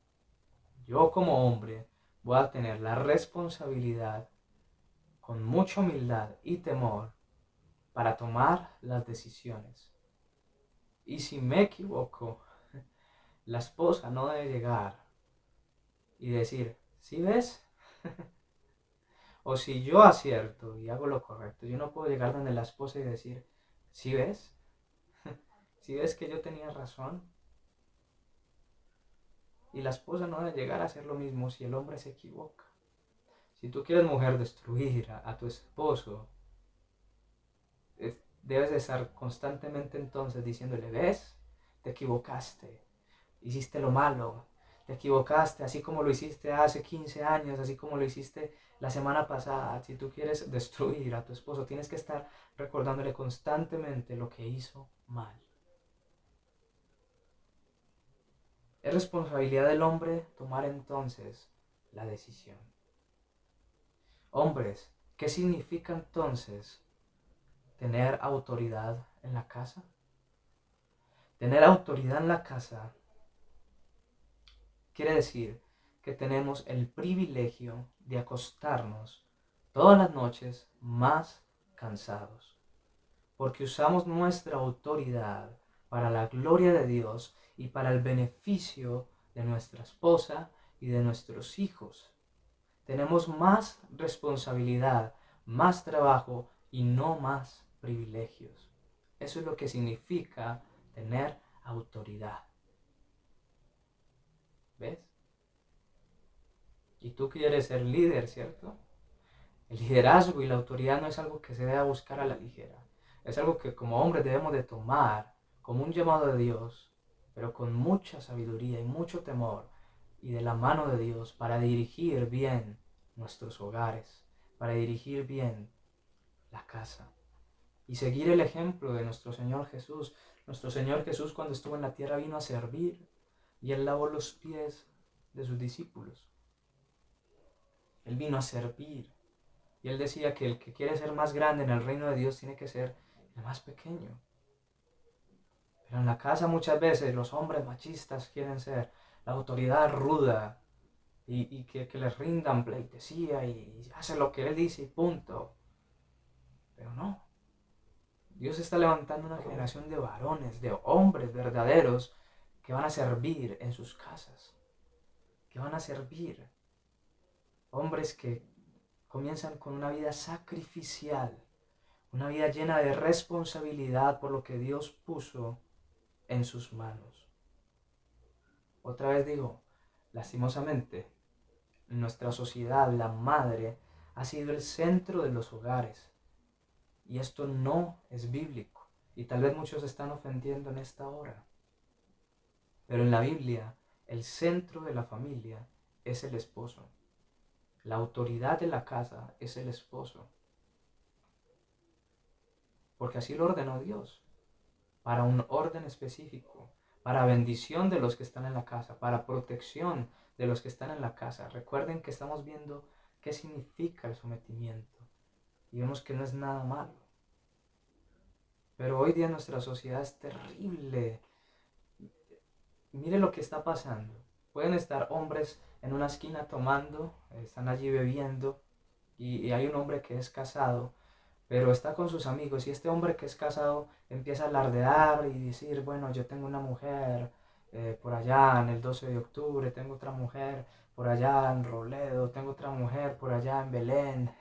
yo como hombre voy a tener la responsabilidad con mucha humildad y temor para tomar las decisiones. Y si me equivoco, la esposa no debe llegar y decir, ¿sí ves? O si yo acierto y hago lo correcto, yo no puedo llegar donde la esposa y decir, ¿sí ves? ¿Sí ves que yo tenía razón? Y la esposa no debe llegar a hacer lo mismo si el hombre se equivoca. Si tú quieres, mujer, destruir a tu esposo, debes de estar constantemente entonces diciéndole, ¿ves? Te equivocaste, hiciste lo malo, te equivocaste, así como lo hiciste hace 15 años, así como lo hiciste la semana pasada. Si tú quieres destruir a tu esposo, tienes que estar recordándole constantemente lo que hizo mal. Es responsabilidad del hombre tomar entonces la decisión. Hombres, ¿qué significa entonces tener autoridad en la casa? Tener autoridad en la casa quiere decir que tenemos el privilegio de acostarnos todas las noches más cansados, porque usamos nuestra autoridad para la gloria de Dios y para el beneficio de nuestra esposa y de nuestros hijos. Tenemos más responsabilidad, más trabajo y no más privilegios. Eso es lo que significa tener autoridad. ¿Ves? Y tú quieres ser líder, ¿cierto? El liderazgo y la autoridad no es algo que se deba buscar a la ligera. Es algo que como hombres debemos de tomar como un llamado de Dios, pero con mucha sabiduría y mucho temor y de la mano de Dios para dirigir bien nuestros hogares, para dirigir bien la casa y seguir el ejemplo de nuestro Señor Jesús. Nuestro Señor Jesús cuando estuvo en la tierra vino a servir y Él lavó los pies de sus discípulos. Él vino a servir. Y Él decía que el que quiere ser más grande en el reino de Dios tiene que ser el más pequeño. Pero en la casa muchas veces los hombres machistas quieren ser la autoridad ruda y que les rindan pleitesía y hacen lo que Él dice y punto. Pero no. Dios está levantando una generación de varones, de hombres verdaderos que van a servir en sus casas. Que van a servir. Hombres que comienzan con una vida sacrificial. Una vida llena de responsabilidad por lo que Dios puso en sus manos. Otra vez digo, lastimosamente, en nuestra sociedad la madre ha sido el centro de los hogares. Y esto no es bíblico. Y tal vez muchos se están ofendiendo en esta hora. Pero en la Biblia, el centro de la familia es el esposo. La autoridad de la casa es el esposo. Porque así lo ordenó Dios. Para un orden específico, para bendición de los que están en la casa, para protección de los que están en la casa. Recuerden que estamos viendo qué significa el sometimiento y vemos que no es nada malo. Pero hoy día nuestra sociedad es terrible. Mire lo que está pasando. Pueden estar hombres en una esquina tomando, están allí bebiendo y hay un hombre que es casado, pero está con sus amigos y este hombre que es casado empieza a alardear y decir, bueno, yo tengo una mujer por allá en el 12 de octubre, tengo otra mujer por allá en Robledo, tengo otra mujer por allá en Belén.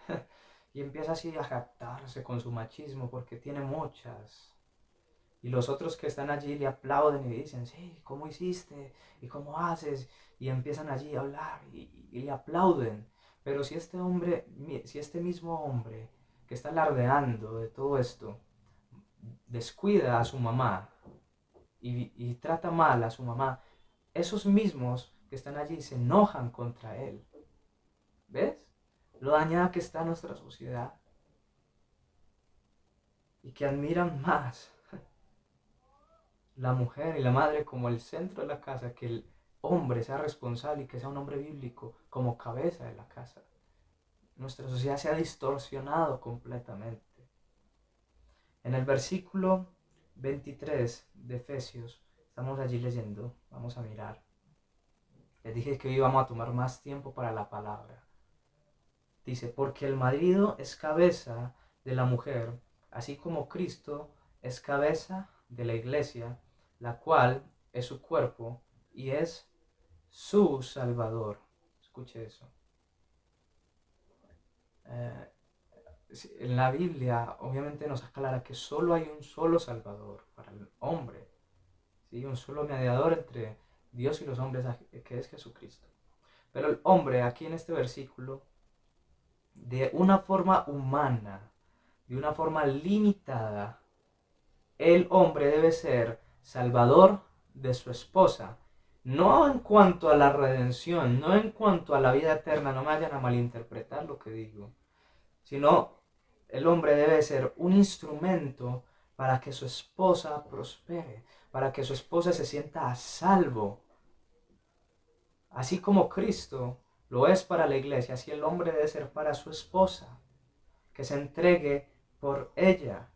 Y empieza así a jactarse con su machismo porque tiene muchas. Y los otros que están allí le aplauden y dicen, sí, ¿cómo hiciste? ¿Y cómo haces? Y empiezan allí a hablar y le aplauden. Pero si este hombre, si este mismo hombre que está alardeando de todo esto, descuida a su mamá y trata mal a su mamá, esos mismos que están allí se enojan contra él. ¿Ves? Lo dañada que está nuestra sociedad. Y que admiran más la mujer y la madre como el centro de la casa, que el hombre sea responsable y que sea un hombre bíblico como cabeza de la casa. Nuestra sociedad se ha distorsionado completamente. En el versículo 23 de Efesios, estamos allí leyendo, vamos a mirar. Les dije que hoy íbamos a tomar más tiempo para la palabra. Dice, porque el marido es cabeza de la mujer, así como Cristo es cabeza de la iglesia, la cual es su cuerpo y es su Salvador. Escuche eso. En la Biblia obviamente nos aclara que solo hay un solo Salvador para el hombre, ¿sí? Un solo mediador entre Dios y los hombres, que es Jesucristo. Pero el hombre aquí en este versículo, de una forma humana, de una forma limitada, el hombre debe ser salvador de su esposa No en cuanto a la redención, no en cuanto a la vida eterna, no me vayan a malinterpretar lo que digo, sino el hombre debe ser un instrumento para que su esposa prospere, para que su esposa se sienta a salvo. Así como Cristo lo es para la iglesia, así el hombre debe ser para su esposa, que se entregue por ella,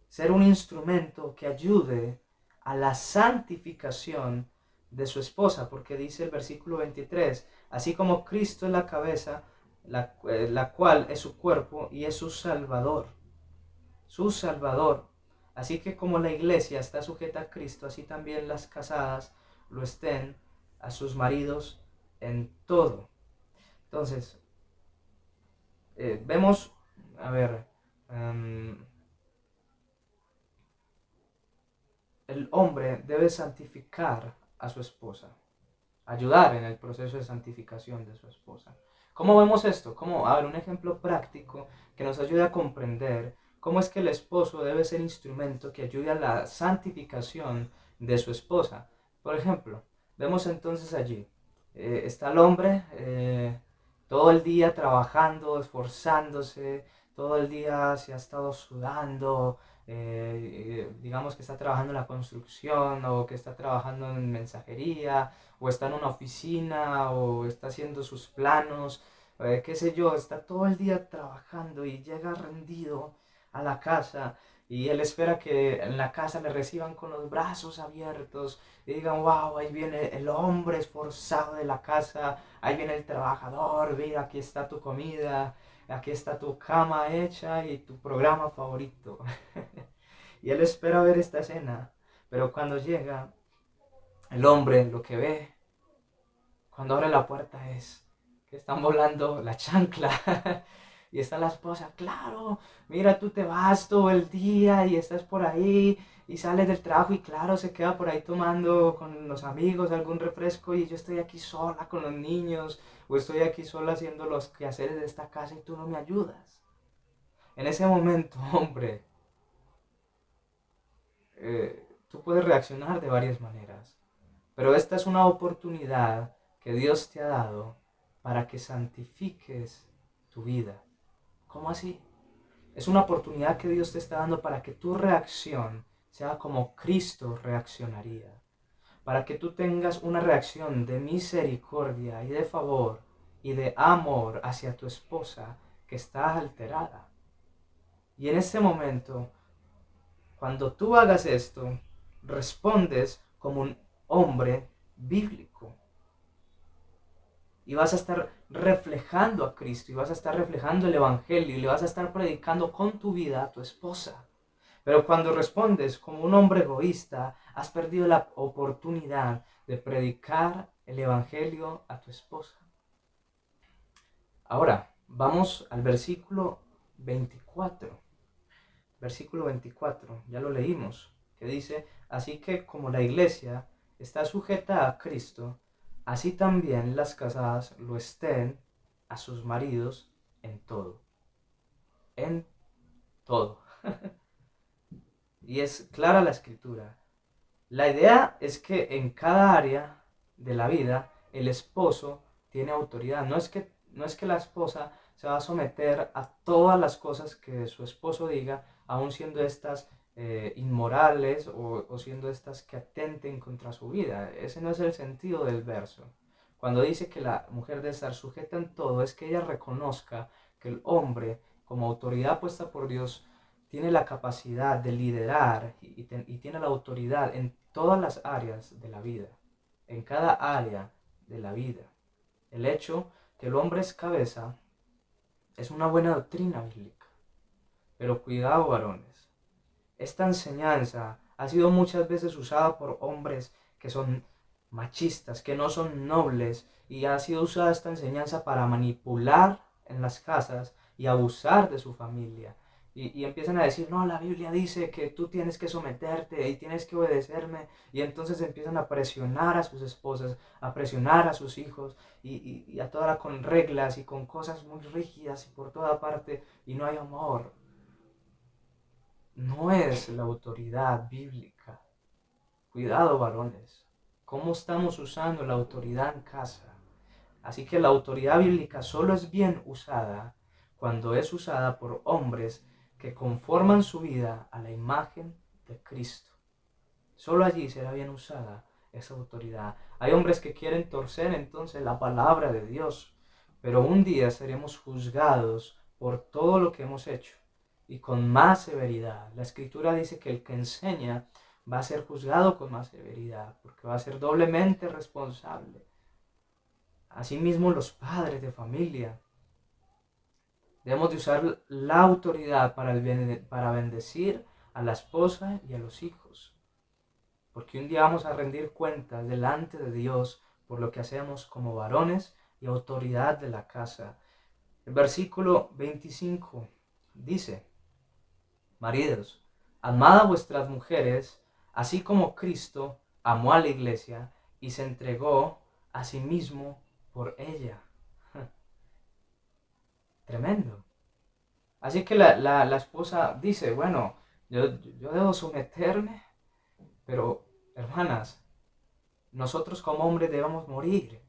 ser un instrumento que ayude a la santificación de su esposa, porque dice el versículo 23, así como Cristo es la cabeza, la cual es su cuerpo y es su Salvador, su Salvador. Así que como la iglesia está sujeta a Cristo, así también las casadas lo estén a sus maridos en todo. Entonces, vemos, a ver, el hombre debe santificar a su esposa, ayudar en el proceso de santificación de su esposa. ¿Cómo vemos esto? ¿Cómo? A ver, un ejemplo práctico que nos ayude a comprender cómo es que el esposo debe ser instrumento que ayude a la santificación de su esposa. Por ejemplo, vemos entonces allí, está el hombre todo el día trabajando, esforzándose, todo el día se ha estado sudando, digamos que está trabajando en la construcción o que está trabajando en mensajería o está en una oficina o está haciendo sus planos, qué sé yo, está todo el día trabajando y llega rendido a la casa y él espera que en la casa le reciban con los brazos abiertos y digan, wow, ahí viene el hombre esforzado de la casa, ahí viene el trabajador, mira, aquí está tu comida, aquí está tu cama hecha y tu programa favorito. Y él espera ver esta escena, pero cuando llega, el hombre lo que ve cuando abre la puerta es que están volando la chancla. Y está la esposa, claro, mira, tú te vas todo el día y estás por ahí y sales del trabajo y claro, se queda por ahí tomando con los amigos algún refresco y yo estoy aquí sola con los niños o estoy aquí sola haciendo los quehaceres de esta casa y tú no me ayudas. En ese momento, hombre, tú puedes reaccionar de varias maneras. Pero esta es una oportunidad que Dios te ha dado para que santifiques tu vida. ¿Cómo así? Es una oportunidad que Dios te está dando para que tu reacción sea como Cristo reaccionaría. Para que tú tengas una reacción de misericordia y de favor y de amor hacia tu esposa que está alterada. Y en este momento, cuando tú hagas esto, respondes como un hombre bíblico. Y vas a estar reflejando a Cristo y vas a estar reflejando el Evangelio y le vas a estar predicando con tu vida a tu esposa. Pero cuando respondes como un hombre egoísta, has perdido la oportunidad de predicar el Evangelio a tu esposa. Ahora, vamos al versículo 24. Versículo 24, ya lo leímos, que dice, así que como la iglesia está sujeta a Cristo, así también las casadas lo estén a sus maridos en todo. En todo. Y es clara la escritura. La idea es que en cada área de la vida el esposo tiene autoridad. No es que la esposa se va a someter a todas las cosas que su esposo diga, aun siendo estas inmorales o siendo estas que atenten contra su vida. Ese no es el sentido del verso. Cuando dice que la mujer debe estar sujeta en todo, es que ella reconozca que el hombre, como autoridad puesta por Dios, tiene la capacidad de liderar y tiene la autoridad en todas las áreas de la vida, en cada área de la vida. El hecho que el hombre es cabeza es una buena doctrina bíblica, pero cuidado, varones, esta enseñanza ha sido muchas veces usada por hombres que son machistas, que no son nobles, y ha sido usada esta enseñanza para manipular en las casas y abusar de su familia. Y empiezan a decir, no, la Biblia dice que tú tienes que someterte y tienes que obedecerme. Y entonces empiezan a presionar a sus esposas, a presionar a sus hijos y a toda con reglas y con cosas muy rígidas y por toda parte. Y no hay amor. No es la autoridad bíblica. Cuidado, varones. cómo estamos usando la autoridad en casa. Así que la autoridad bíblica solo es bien usada cuando es usada por hombres que conforman su vida a la imagen de Cristo. Solo allí será bien usada esa autoridad. Hay hombres que quieren torcer entonces la palabra de Dios, pero un día seremos juzgados por todo lo que hemos hecho y con más severidad. La Escritura dice que el que enseña va a ser juzgado con más severidad, porque va a ser doblemente responsable. Asimismo, los padres de familia debemos de usar la autoridad para bendecir a la esposa y a los hijos. Porque un día vamos a rendir cuentas delante de Dios por lo que hacemos como varones y autoridad de la casa. El versículo 25 dice: maridos, amad a vuestras mujeres, así como Cristo amó a la iglesia y se entregó a sí mismo por ella. Tremendo. Así que la esposa dice, bueno, yo debo someterme, pero hermanas, nosotros como hombres debemos morir.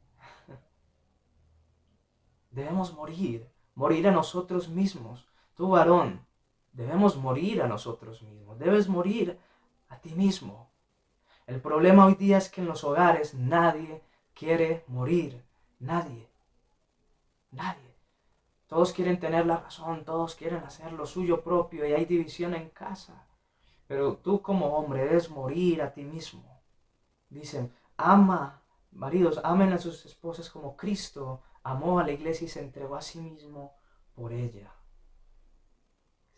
Debemos morir a nosotros mismos. Tú, varón, debemos morir a nosotros mismos. Debes morir a ti mismo. El problema hoy día es que en los hogares nadie quiere morir. Nadie. Nadie. Todos quieren tener la razón, todos quieren hacer lo suyo propio y hay división en casa. Pero tú como hombre debes morir a ti mismo. Dicen, maridos, amen a sus esposas como Cristo amó a la iglesia y se entregó a sí mismo por ella.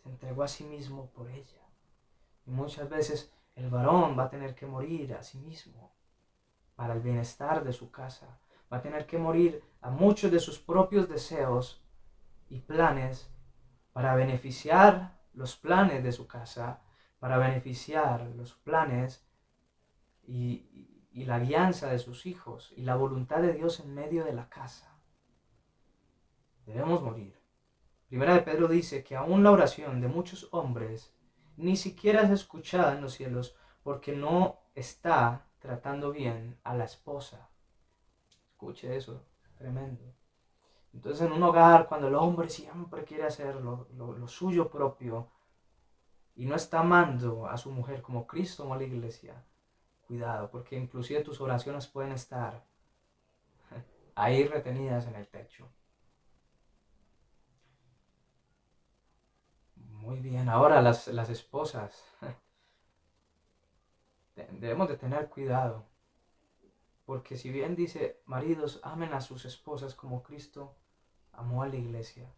Se entregó a sí mismo por ella. Y muchas veces el varón va a tener que morir a sí mismo para el bienestar de su casa. Va a tener que morir a muchos de sus propios deseos y planes para beneficiar los planes de su casa, para beneficiar los planes y la guianza de sus hijos y la voluntad de Dios en medio de la casa. Debemos morir. Primera de Pedro dice que aún la oración de muchos hombres ni siquiera es escuchada en los cielos porque no está tratando bien a la esposa. Escuche eso, tremendo. Entonces en un hogar, cuando el hombre siempre quiere hacer lo suyo propio y no está amando a su mujer como Cristo amó a la iglesia, cuidado, porque inclusive tus oraciones pueden estar ahí retenidas en el techo. Muy bien, ahora las esposas. Debemos de tener cuidado, porque si bien dice, maridos, amen a sus esposas como Cristo amó a la iglesia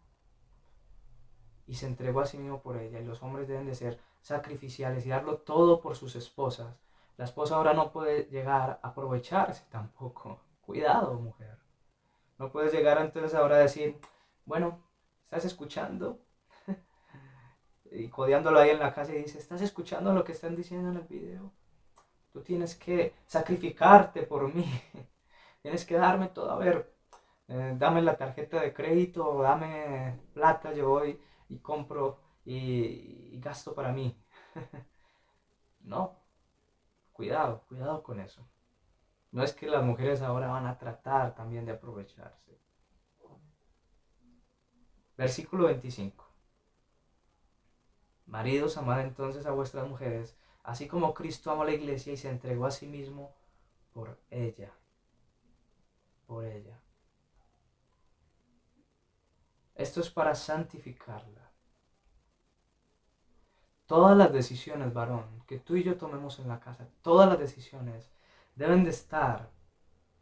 y se entregó a sí mismo por ella, y los hombres deben de ser sacrificiales y darlo todo por sus esposas. La esposa ahora no puede llegar a aprovecharse tampoco. Cuidado, mujer. No puedes llegar entonces ahora a decir, bueno, ¿estás escuchando? Y codeándolo ahí en la casa y dice, ¿estás escuchando lo que están diciendo en el video? Tú tienes que sacrificarte por mí. Tienes que darme todo. A ver, dame la tarjeta de crédito, dame plata, yo voy y compro y gasto para mí. No, cuidado con eso. No es que las mujeres ahora van a tratar también de aprovecharse. Versículo 25. Maridos, amad entonces a vuestras mujeres, así como Cristo amó a la iglesia y se entregó a sí mismo por ella. Por ella. Esto es para santificarla. Todas las decisiones, varón, que tú y yo tomemos en la casa, todas las decisiones deben de estar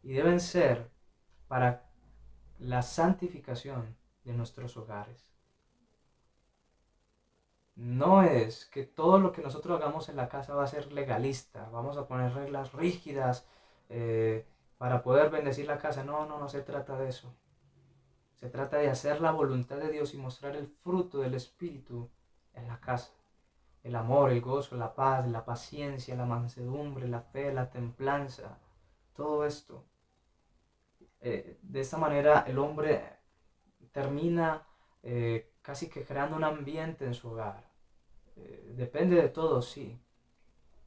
y deben ser para la santificación de nuestros hogares. No es que todo lo que nosotros hagamos en la casa va a ser legalista, vamos a poner reglas rígidas para poder bendecir la casa. No se trata de eso. Se trata de hacer la voluntad de Dios y mostrar el fruto del Espíritu en la casa. El amor, el gozo, la paz, la paciencia, la mansedumbre, la fe, la templanza, todo esto. De esta manera el hombre termina casi que creando un ambiente en su hogar. Depende de todo, sí,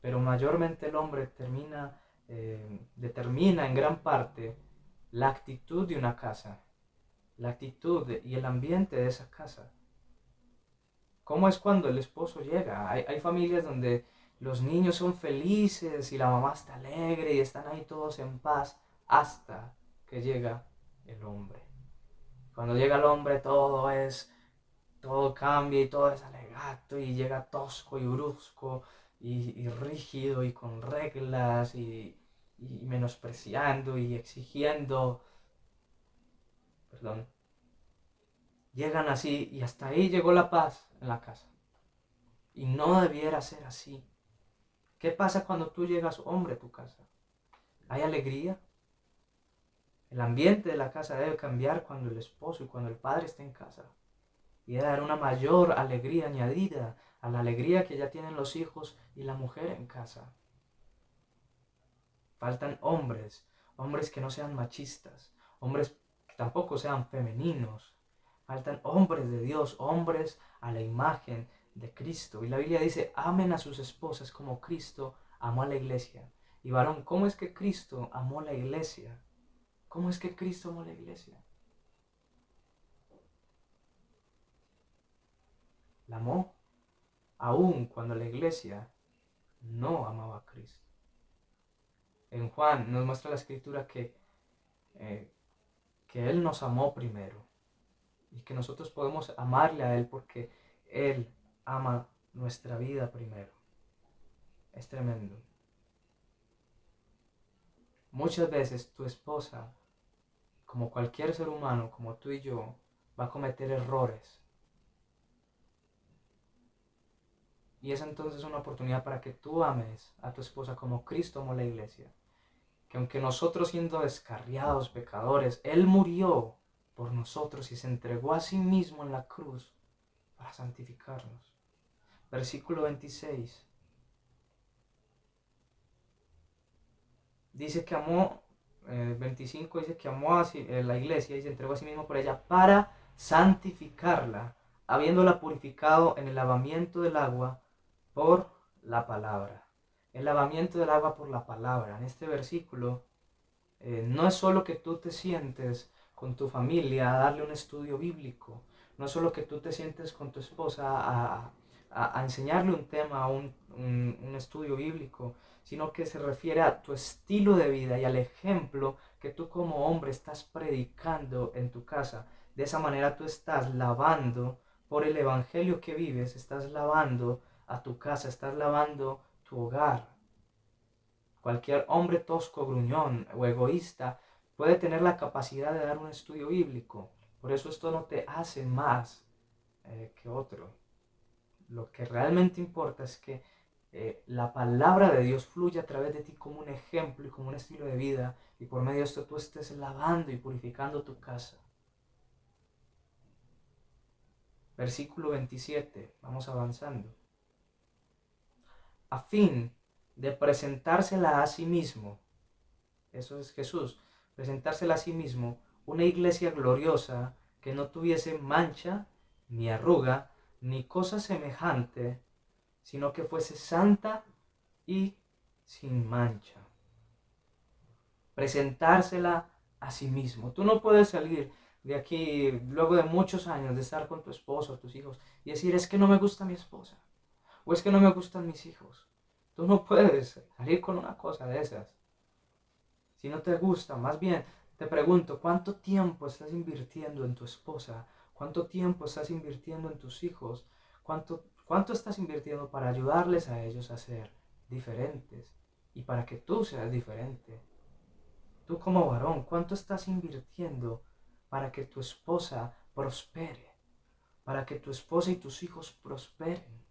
pero mayormente el hombre termina determina en gran parte la actitud de una casa, la actitud y el ambiente de esa casa. ¿Cómo es cuando el esposo llega? Hay familias donde los niños son felices y la mamá está alegre y están ahí todos en paz hasta que llega el hombre. Cuando llega el hombre todo cambia y todo es alegato y llega tosco y brusco y rígido y con reglas y menospreciando y exigiendo, perdón, llegan así y hasta ahí llegó la paz en la casa. Y no debiera ser así. ¿Qué pasa cuando tú llegas hombre a tu casa? ¿Hay alegría? El ambiente de la casa debe cambiar cuando el esposo y cuando el padre esté en casa. Y debe dar una mayor alegría añadida a la alegría que ya tienen los hijos y la mujer en casa. Faltan hombres, hombres que no sean machistas, hombres que tampoco sean femeninos. Faltan hombres de Dios, hombres a la imagen de Cristo. Y la Biblia dice, amen a sus esposas como Cristo amó a la iglesia. Y varón, ¿cómo es que Cristo amó a la iglesia? ¿Cómo es que Cristo amó a la iglesia? La amó aún cuando la iglesia no amaba a Cristo. En Juan nos muestra la escritura eh, que Él nos amó primero y que nosotros podemos amarle a Él porque Él ama nuestra vida primero. Es tremendo. Muchas veces tu esposa, como cualquier ser humano, como tú y yo, va a cometer errores. Y es entonces una oportunidad para que tú ames a tu esposa como Cristo amó la iglesia. Que aunque nosotros siendo descarriados, pecadores, Él murió por nosotros y se entregó a sí mismo en la cruz para santificarnos. Versículo 26. Dice que amó, 25 dice que amó a la iglesia y se entregó a sí mismo por ella para santificarla, habiéndola purificado en el lavamiento del agua por la palabra. El lavamiento del agua por la palabra. En este versículo no es solo que tú te sientes con tu familia a darle un estudio bíblico, no es solo que tú te sientes con tu esposa a enseñarle un tema, un estudio bíblico, sino que se refiere a tu estilo de vida y al ejemplo que tú como hombre estás predicando en tu casa. De esa manera tú estás lavando por el evangelio que vives, estás lavando a tu casa, estás lavando tu hogar. Cualquier hombre tosco, gruñón o egoísta puede tener la capacidad de dar un estudio bíblico. Por eso esto no te hace más que otro. Lo que realmente importa es que la palabra de Dios fluya a través de ti como un ejemplo y como un estilo de vida. Y por medio de esto tú estés lavando y purificando tu casa. Versículo 27. Vamos avanzando. A fin de presentársela a sí mismo. Eso es Jesús. Presentársela a sí mismo. Una iglesia gloriosa que no tuviese mancha, ni arruga, ni cosa semejante, sino que fuese santa y sin mancha. Presentársela a sí mismo. Tú no puedes salir de aquí luego de muchos años de estar con tu esposo, tus hijos, y decir, es que no me gusta mi esposa, o es que no me gustan mis hijos. Tú no puedes salir con una cosa de esas. Si no te gusta, más bien te pregunto, ¿cuánto tiempo estás invirtiendo en tu esposa? ¿Cuánto tiempo estás invirtiendo en tus hijos? ¿Cuánto estás invirtiendo para ayudarles a ellos a ser diferentes y para que tú seas diferente? Tú como varón, ¿cuánto estás invirtiendo para que tu esposa prospere? Para que tu esposa y tus hijos prosperen.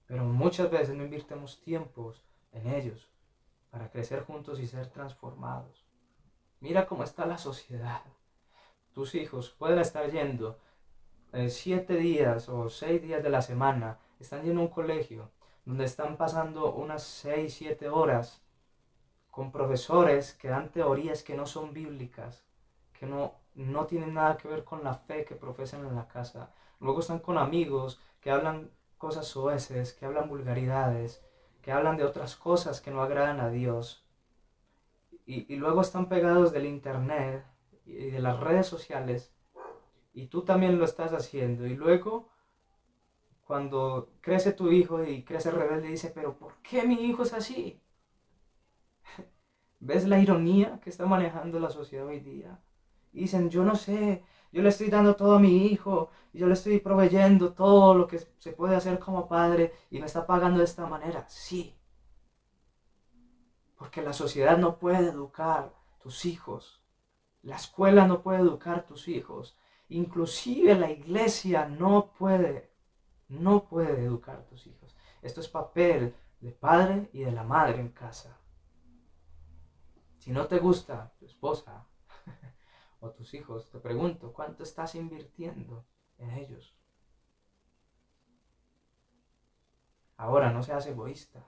Pero muchas veces no invirtemos tiempos en ellos para crecer juntos y ser transformados. Mira cómo está la sociedad. Tus hijos pueden estar yendo 7 días o 6 días de la semana, están yendo a un colegio donde están pasando unas 6, 7 horas con profesores que dan teorías que no son bíblicas, que no tienen nada que ver con la fe que profesan en la casa. Luego están con amigos que hablan cosas soeces, que hablan vulgaridades, que hablan de otras cosas que no agradan a Dios. y luego están pegados del internet y de las redes sociales, y tú también lo estás haciendo, y luego cuando crece tu hijo y crece rebelde, dice, pero ¿por qué mi hijo es así? ¿Ves la ironía que está manejando la sociedad hoy día? Y dicen, yo no sé, yo le estoy dando todo a mi hijo, y yo le estoy proveyendo todo lo que se puede hacer como padre, y me está pagando de esta manera. Sí, porque la sociedad no puede educar tus hijos. La escuela no puede educar tus hijos. Inclusive la iglesia no puede educar tus hijos. Esto es papel del padre y de la madre en casa. Si no te gusta tu esposa o tus hijos, te pregunto, ¿cuánto estás invirtiendo en ellos? Ahora, no seas egoísta.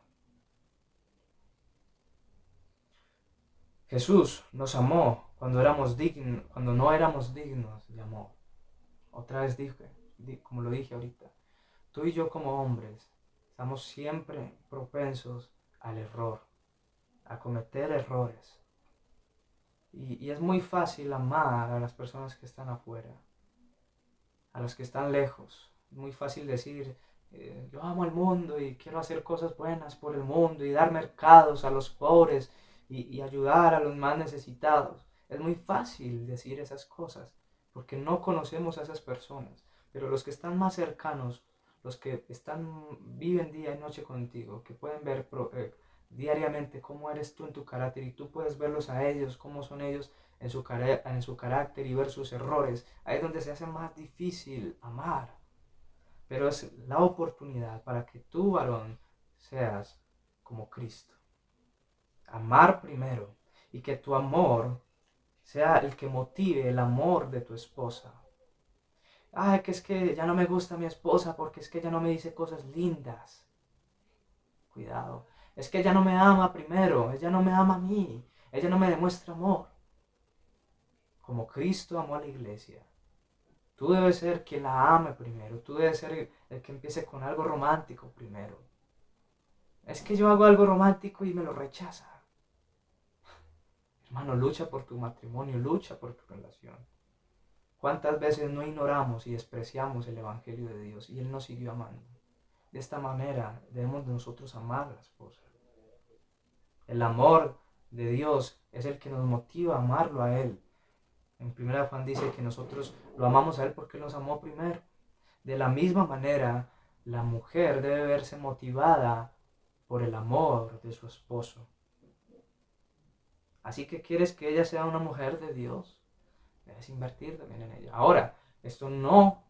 Jesús nos amó cuando no éramos dignos de amor. Otra vez dije, como lo dije ahorita, tú y yo como hombres estamos siempre propensos al error, a cometer errores. Y es muy fácil amar a las personas que están afuera, a los que están lejos. Es muy fácil decir, yo amo al mundo y quiero hacer cosas buenas por el mundo y dar mercados a los pobres y ayudar a los más necesitados. Es muy fácil decir esas cosas porque no conocemos a esas personas. Pero los que están más cercanos, los que viven día y noche contigo, que pueden ver diariamente cómo eres tú en tu carácter y tú puedes verlos a ellos, cómo son ellos en su carácter y ver sus errores. Ahí es donde se hace más difícil amar. Pero es la oportunidad para que tú, varón, seas como Cristo. Amar primero y que tu amor sea el que motive el amor de tu esposa. Ay, que es que ya no me gusta mi esposa porque es que ella no me dice cosas lindas. Cuidado. Es que ella no me ama primero, ella no me ama a mí, ella no me demuestra amor. Como Cristo amó a la iglesia. Tú debes ser quien la ame primero. Tú debes ser el que empiece con algo romántico primero. Es que yo hago algo romántico y me lo rechaza. Hermano, lucha por tu matrimonio, lucha por tu relación. ¿Cuántas veces no ignoramos y despreciamos el Evangelio de Dios y Él nos siguió amando? De esta manera debemos nosotros amar a la esposa. El amor de Dios es el que nos motiva a amarlo a Él. En 1 Juan dice que nosotros lo amamos a Él porque Él nos amó primero. De la misma manera, la mujer debe verse motivada por el amor de su esposo. Así que quieres que ella sea una mujer de Dios, debes invertir también en ella. Ahora, esto no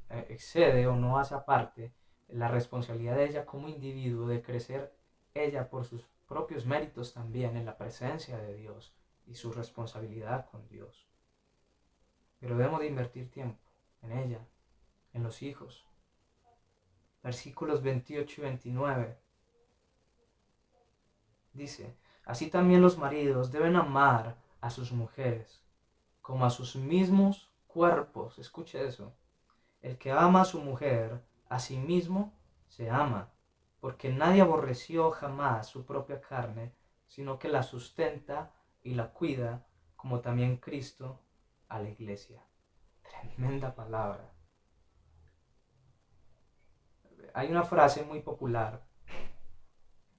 excede o no hace aparte la responsabilidad de ella como individuo de crecer ella por sus propios méritos también en la presencia de Dios y su responsabilidad con Dios. Pero debemos de invertir tiempo en ella, en los hijos. Versículos 28 y 29 dice, así también los maridos deben amar a sus mujeres como a sus mismos cuerpos. Escuche eso. El que ama a su mujer, a sí mismo se ama, porque nadie aborreció jamás su propia carne, sino que la sustenta y la cuida, como también Cristo a la iglesia. Tremenda palabra. Hay una frase muy popular,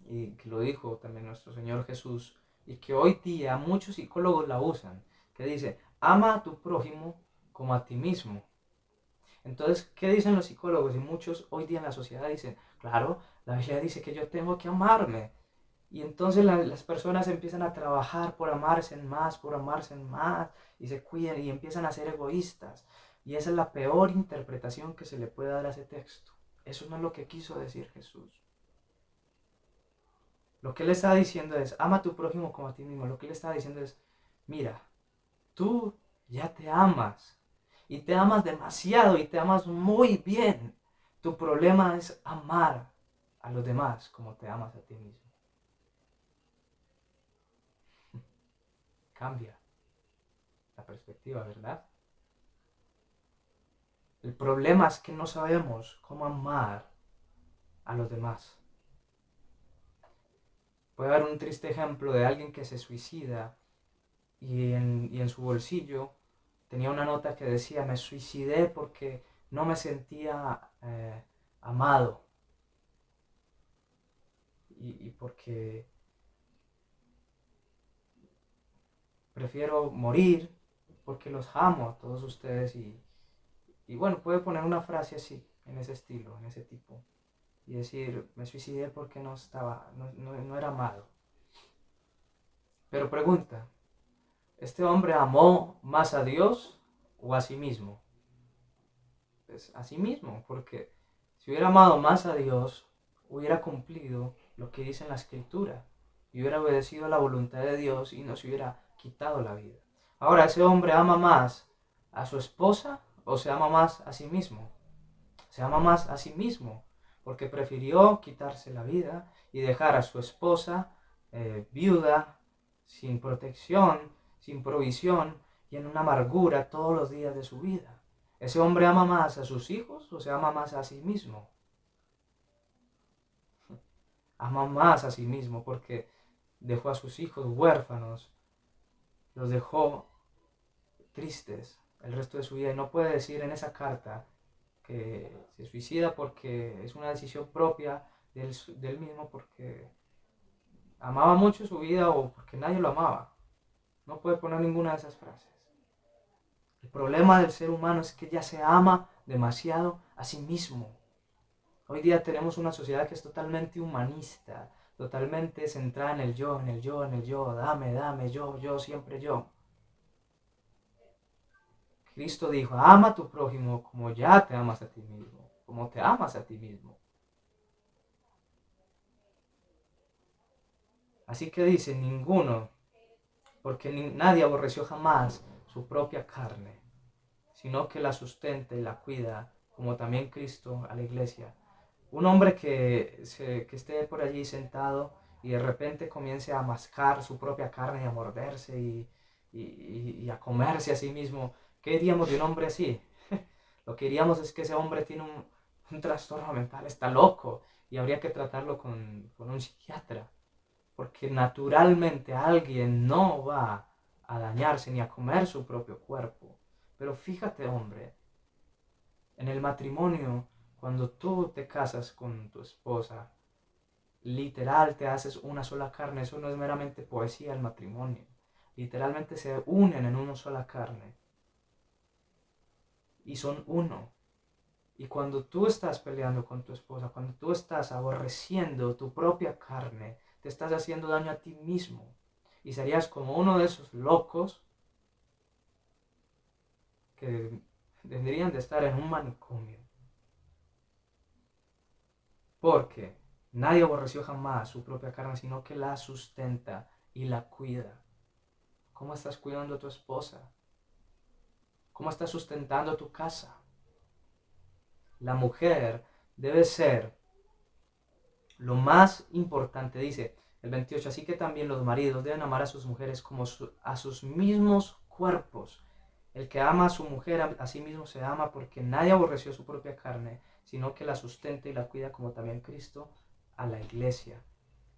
y que lo dijo también nuestro Señor Jesús, y que hoy día muchos psicólogos la usan, que dice, ama a tu prójimo como a ti mismo. Entonces, ¿qué dicen los psicólogos? Y muchos hoy día en la sociedad dicen, claro, la Biblia dice que yo tengo que amarme. Y entonces las personas empiezan a trabajar por amarse más, y se cuidan y empiezan a ser egoístas. Y esa es la peor interpretación que se le puede dar a ese texto. Eso no es lo que quiso decir Jesús. Lo que él está diciendo es, ama a tu prójimo como a ti mismo. Lo que él está diciendo es, mira, tú ya te amas. Y te amas demasiado y te amas muy bien. Tu problema es amar a los demás como te amas a ti mismo. Cambia la perspectiva, ¿verdad? El problema es que no sabemos cómo amar a los demás. Puede haber un triste ejemplo de alguien que se suicida y en su bolsillo tenía una nota que decía: me suicidé porque no me sentía amado y porque prefiero morir porque los amo a todos ustedes y bueno, puede poner una frase así, en ese estilo, en ese tipo, y decir: me suicidé porque no era amado. Pero pregunta, ¿este hombre amó más a Dios o a sí mismo? Pues a sí mismo, porque si hubiera amado más a Dios, hubiera cumplido lo que dice en la Escritura y hubiera obedecido a la voluntad de Dios y no se hubiera quitado la vida. Ahora, ¿ese hombre ama más a su esposa o se ama más a sí mismo? Se ama más a sí mismo, porque prefirió quitarse la vida y dejar a su esposa viuda, sin protección, sin provisión y en una amargura todos los días de su vida. ¿Ese hombre ama más a sus hijos o se ama más a sí mismo? Ama más a sí mismo porque dejó a sus hijos huérfanos, los dejó tristes el resto de su vida y no puede decir en esa carta que se suicida porque es una decisión propia del mismo, porque amaba mucho su vida o porque nadie lo amaba. No puede poner ninguna de esas frases. El problema del ser humano es que ya se ama demasiado a sí mismo. Hoy día tenemos una sociedad que es totalmente humanista, totalmente centrada en el yo, en el yo, en el yo, dame, dame, yo, siempre yo. Cristo dijo: ama a tu prójimo como ya te amas a ti mismo, como te amas a ti mismo. Así que dice: ninguno, porque nadie aborreció jamás su propia carne, sino que la sustenta y la cuida, como también Cristo a la iglesia. Un hombre que esté por allí sentado y de repente comience a mascar su propia carne y a morderse y a comerse a sí mismo, ¿qué diríamos de un hombre así? Lo que diríamos es que ese hombre tiene un trastorno mental, está loco y habría que tratarlo con un psiquiatra. Porque naturalmente alguien no va a dañarse ni a comer su propio cuerpo. Pero fíjate, hombre, en el matrimonio, cuando tú te casas con tu esposa, literal te haces una sola carne. Eso no es meramente poesía el matrimonio. Literalmente se unen en una sola carne. Y son uno. Y cuando tú estás peleando con tu esposa, cuando tú estás aborreciendo tu propia carne, te estás haciendo daño a ti mismo. Y serías como uno de esos locos que tendrían de estar en un manicomio. Porque nadie aborreció jamás su propia carne, sino que la sustenta y la cuida. ¿Cómo estás cuidando a tu esposa? ¿Cómo estás sustentando tu casa? La mujer debe ser lo más importante, dice el 28, así que también los maridos deben amar a sus mujeres como a sus mismos cuerpos. El que ama a su mujer a sí mismo se ama, porque nadie aborreció su propia carne, sino que la sustenta y la cuida, como también Cristo a la iglesia.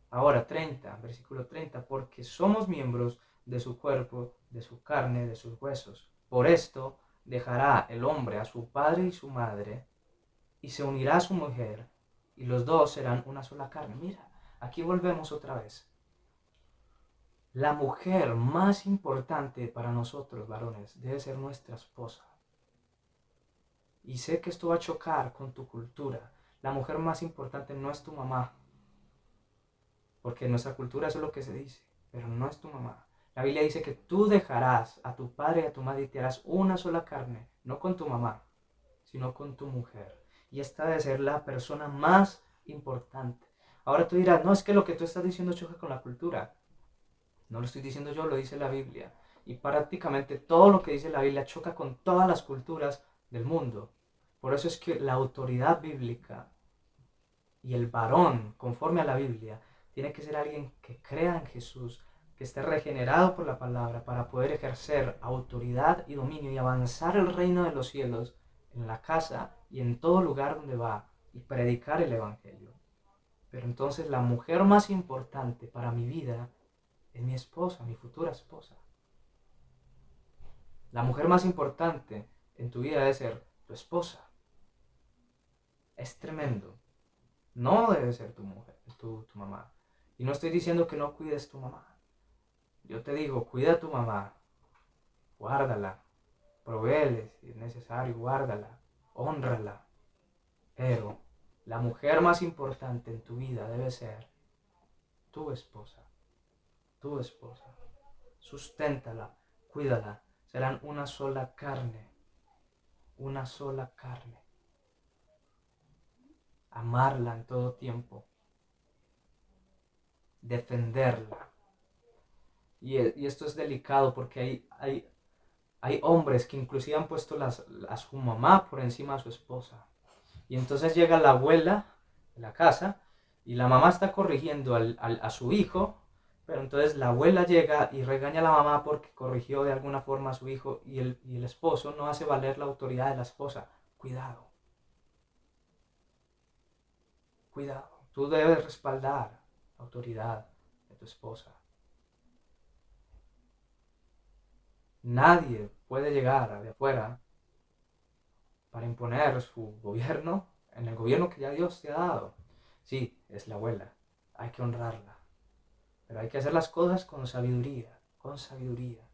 Ahora 30, versículo 30, porque somos miembros de su cuerpo, de su carne, de sus huesos. Por esto dejará el hombre a su padre y su madre y se unirá a su mujer y los dos serán una sola carne. Mira, aquí volvemos otra vez. La mujer más importante para nosotros, varones, debe ser nuestra esposa. Y sé que esto va a chocar con tu cultura. La mujer más importante no es tu mamá, porque en nuestra cultura eso es lo que se dice, pero no es tu mamá. La Biblia dice que tú dejarás a tu padre y a tu madre y te harás una sola carne, no con tu mamá, sino con tu mujer. Y esta debe ser la persona más importante. Ahora tú dirás: no, es que lo que tú estás diciendo choca con la cultura. No lo estoy diciendo yo, lo dice la Biblia. Y prácticamente todo lo que dice la Biblia choca con todas las culturas del mundo. Por eso es que la autoridad bíblica y el varón, conforme a la Biblia, tiene que ser alguien que crea en Jesús, que esté regenerado por la palabra para poder ejercer autoridad y dominio y avanzar el reino de los cielos en la casa y en todo lugar donde va y predicar el Evangelio. Pero entonces la mujer más importante para mi vida es mi esposa, mi futura esposa. La mujer más importante en tu vida debe ser tu esposa. Es tremendo. No debe ser tu mujer, tu mamá. Y no estoy diciendo que no cuides tu mamá. Yo te digo, cuida a tu mamá. Guárdala. Provéele si es necesario, guárdala. Hónrala. Pero la mujer más importante en tu vida debe ser tu esposa. Tu esposa. Susténtala, cuídala. Serán una sola carne. Una sola carne. Amarla en todo tiempo. Defenderla. Y esto es delicado porque hay hombres que inclusive han puesto a su mamá por encima de su esposa. Y entonces llega la abuela de la casa y la mamá está corrigiendo a su hijo, pero entonces la abuela llega y regaña a la mamá porque corrigió de alguna forma a su hijo y el esposo no hace valer la autoridad de la esposa. Cuidado. Cuidado. Tú debes respaldar la autoridad de tu esposa. Nadie puede llegar de afuera para imponer su gobierno en el gobierno que ya Dios te ha dado. Sí, es la abuela, hay que honrarla, pero hay que hacer las cosas con sabiduría, con sabiduría.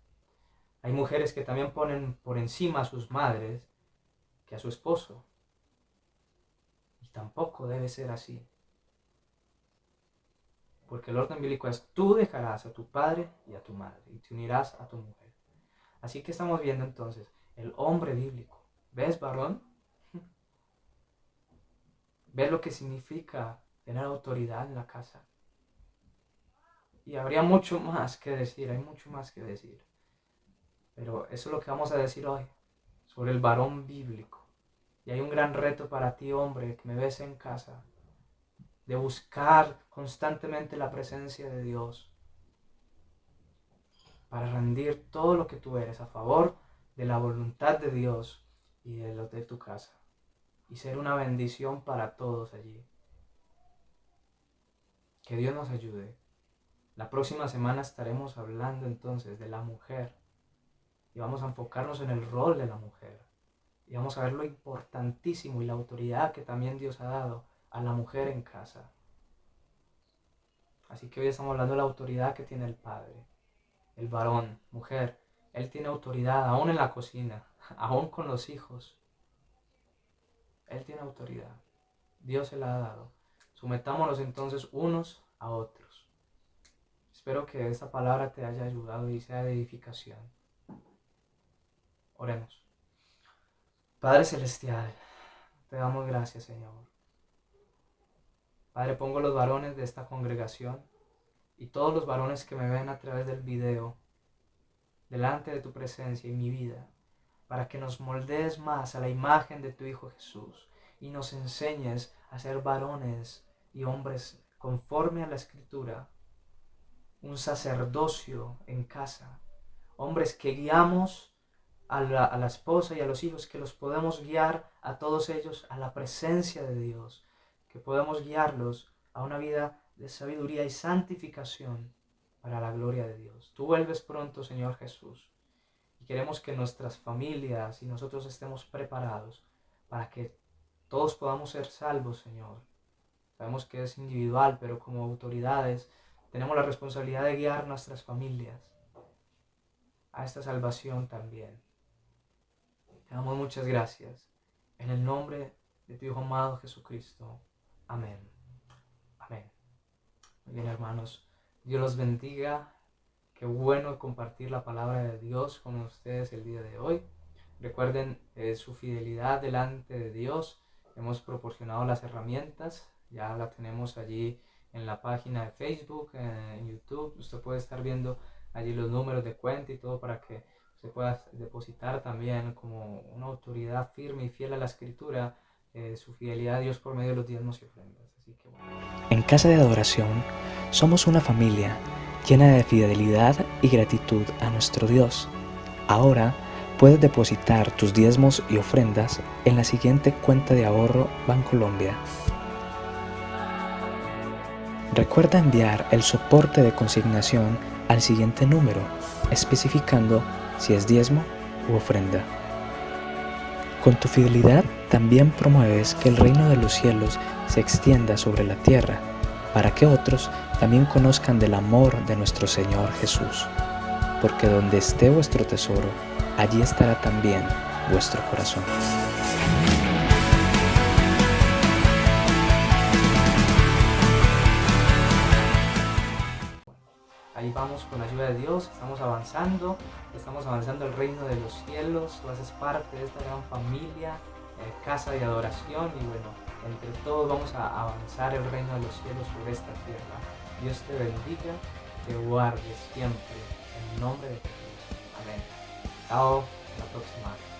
Hay mujeres que también ponen por encima a sus madres que a su esposo, y tampoco debe ser así, porque el orden bíblico es: tú dejarás a tu padre y a tu madre, y te unirás a tu mujer. Así que estamos viendo entonces el hombre bíblico. ¿Ves, varón? ¿Ves lo que significa tener autoridad en la casa? Y habría mucho más que decir, hay mucho más que decir. Pero eso es lo que vamos a decir hoy, sobre el varón bíblico. Y hay un gran reto para ti, hombre, que me ves en casa, de buscar constantemente la presencia de Dios, para rendir todo lo que tú eres a favor de la voluntad de Dios y de los de tu casa, y ser una bendición para todos allí. Que Dios nos ayude. La próxima semana estaremos hablando entonces de la mujer y vamos a enfocarnos en el rol de la mujer y vamos a ver lo importantísimo y la autoridad que también Dios ha dado a la mujer en casa. Así que hoy estamos hablando de la autoridad que tiene el padre, el varón, mujer. Él tiene autoridad aún en la cocina, aún con los hijos. Él tiene autoridad. Dios se la ha dado. Sometámonos entonces unos a otros. Espero que esta palabra te haya ayudado y sea de edificación. Oremos. Padre Celestial, te damos gracias, Señor. Padre, pongo los varones de esta congregación y todos los varones que me ven a través del video delante de tu presencia y mi vida, para que nos moldees más a la imagen de tu Hijo Jesús y nos enseñes a ser varones y hombres conforme a la Escritura, un sacerdocio en casa, hombres que guiamos a la esposa y a los hijos, que los podemos guiar a todos ellos a la presencia de Dios, que podemos guiarlos a una vida de sabiduría y santificación para la gloria de Dios. Tú vuelves pronto, Señor Jesús, y queremos que nuestras familias y nosotros estemos preparados para que todos podamos ser salvos, Señor. Sabemos que es individual, pero como autoridades tenemos la responsabilidad de guiar nuestras familias a esta salvación también. Te damos muchas gracias. En el nombre de tu Hijo amado Jesucristo. Amén. Amén. Muy bien, hermanos. Dios los bendiga. Qué bueno compartir la palabra de Dios con ustedes el día de hoy. Recuerden su fidelidad delante de Dios. Hemos proporcionado las herramientas. Ya la tenemos allí en la página de Facebook, en YouTube. Usted puede estar viendo allí los números de cuenta y todo para que se pueda depositar también como una autoridad firme y fiel a la Escritura, su fidelidad a Dios por medio de los diezmos y ofrendas. Así que bueno. En Casa de Adoración somos una familia llena de fidelidad y gratitud a nuestro Dios. Ahora puedes depositar tus diezmos y ofrendas en la siguiente cuenta de ahorro Bancolombia: Recuerda enviar el soporte de consignación al siguiente número, especificando si es diezmo u ofrenda. Con tu fidelidad también promueves que el reino de los cielos se extienda sobre la tierra, para que otros también conozcan del amor de nuestro Señor Jesús. Porque donde esté vuestro tesoro, allí estará también vuestro corazón. Ahí vamos con la ayuda de Dios, estamos avanzando el reino de los cielos, tú haces parte de esta gran familia, casa de adoración, y bueno, entre todos vamos a avanzar el reino de los cielos sobre esta tierra. Dios te bendiga, te guarde siempre, en el nombre de Jesús. Amén. Chao, hasta la próxima.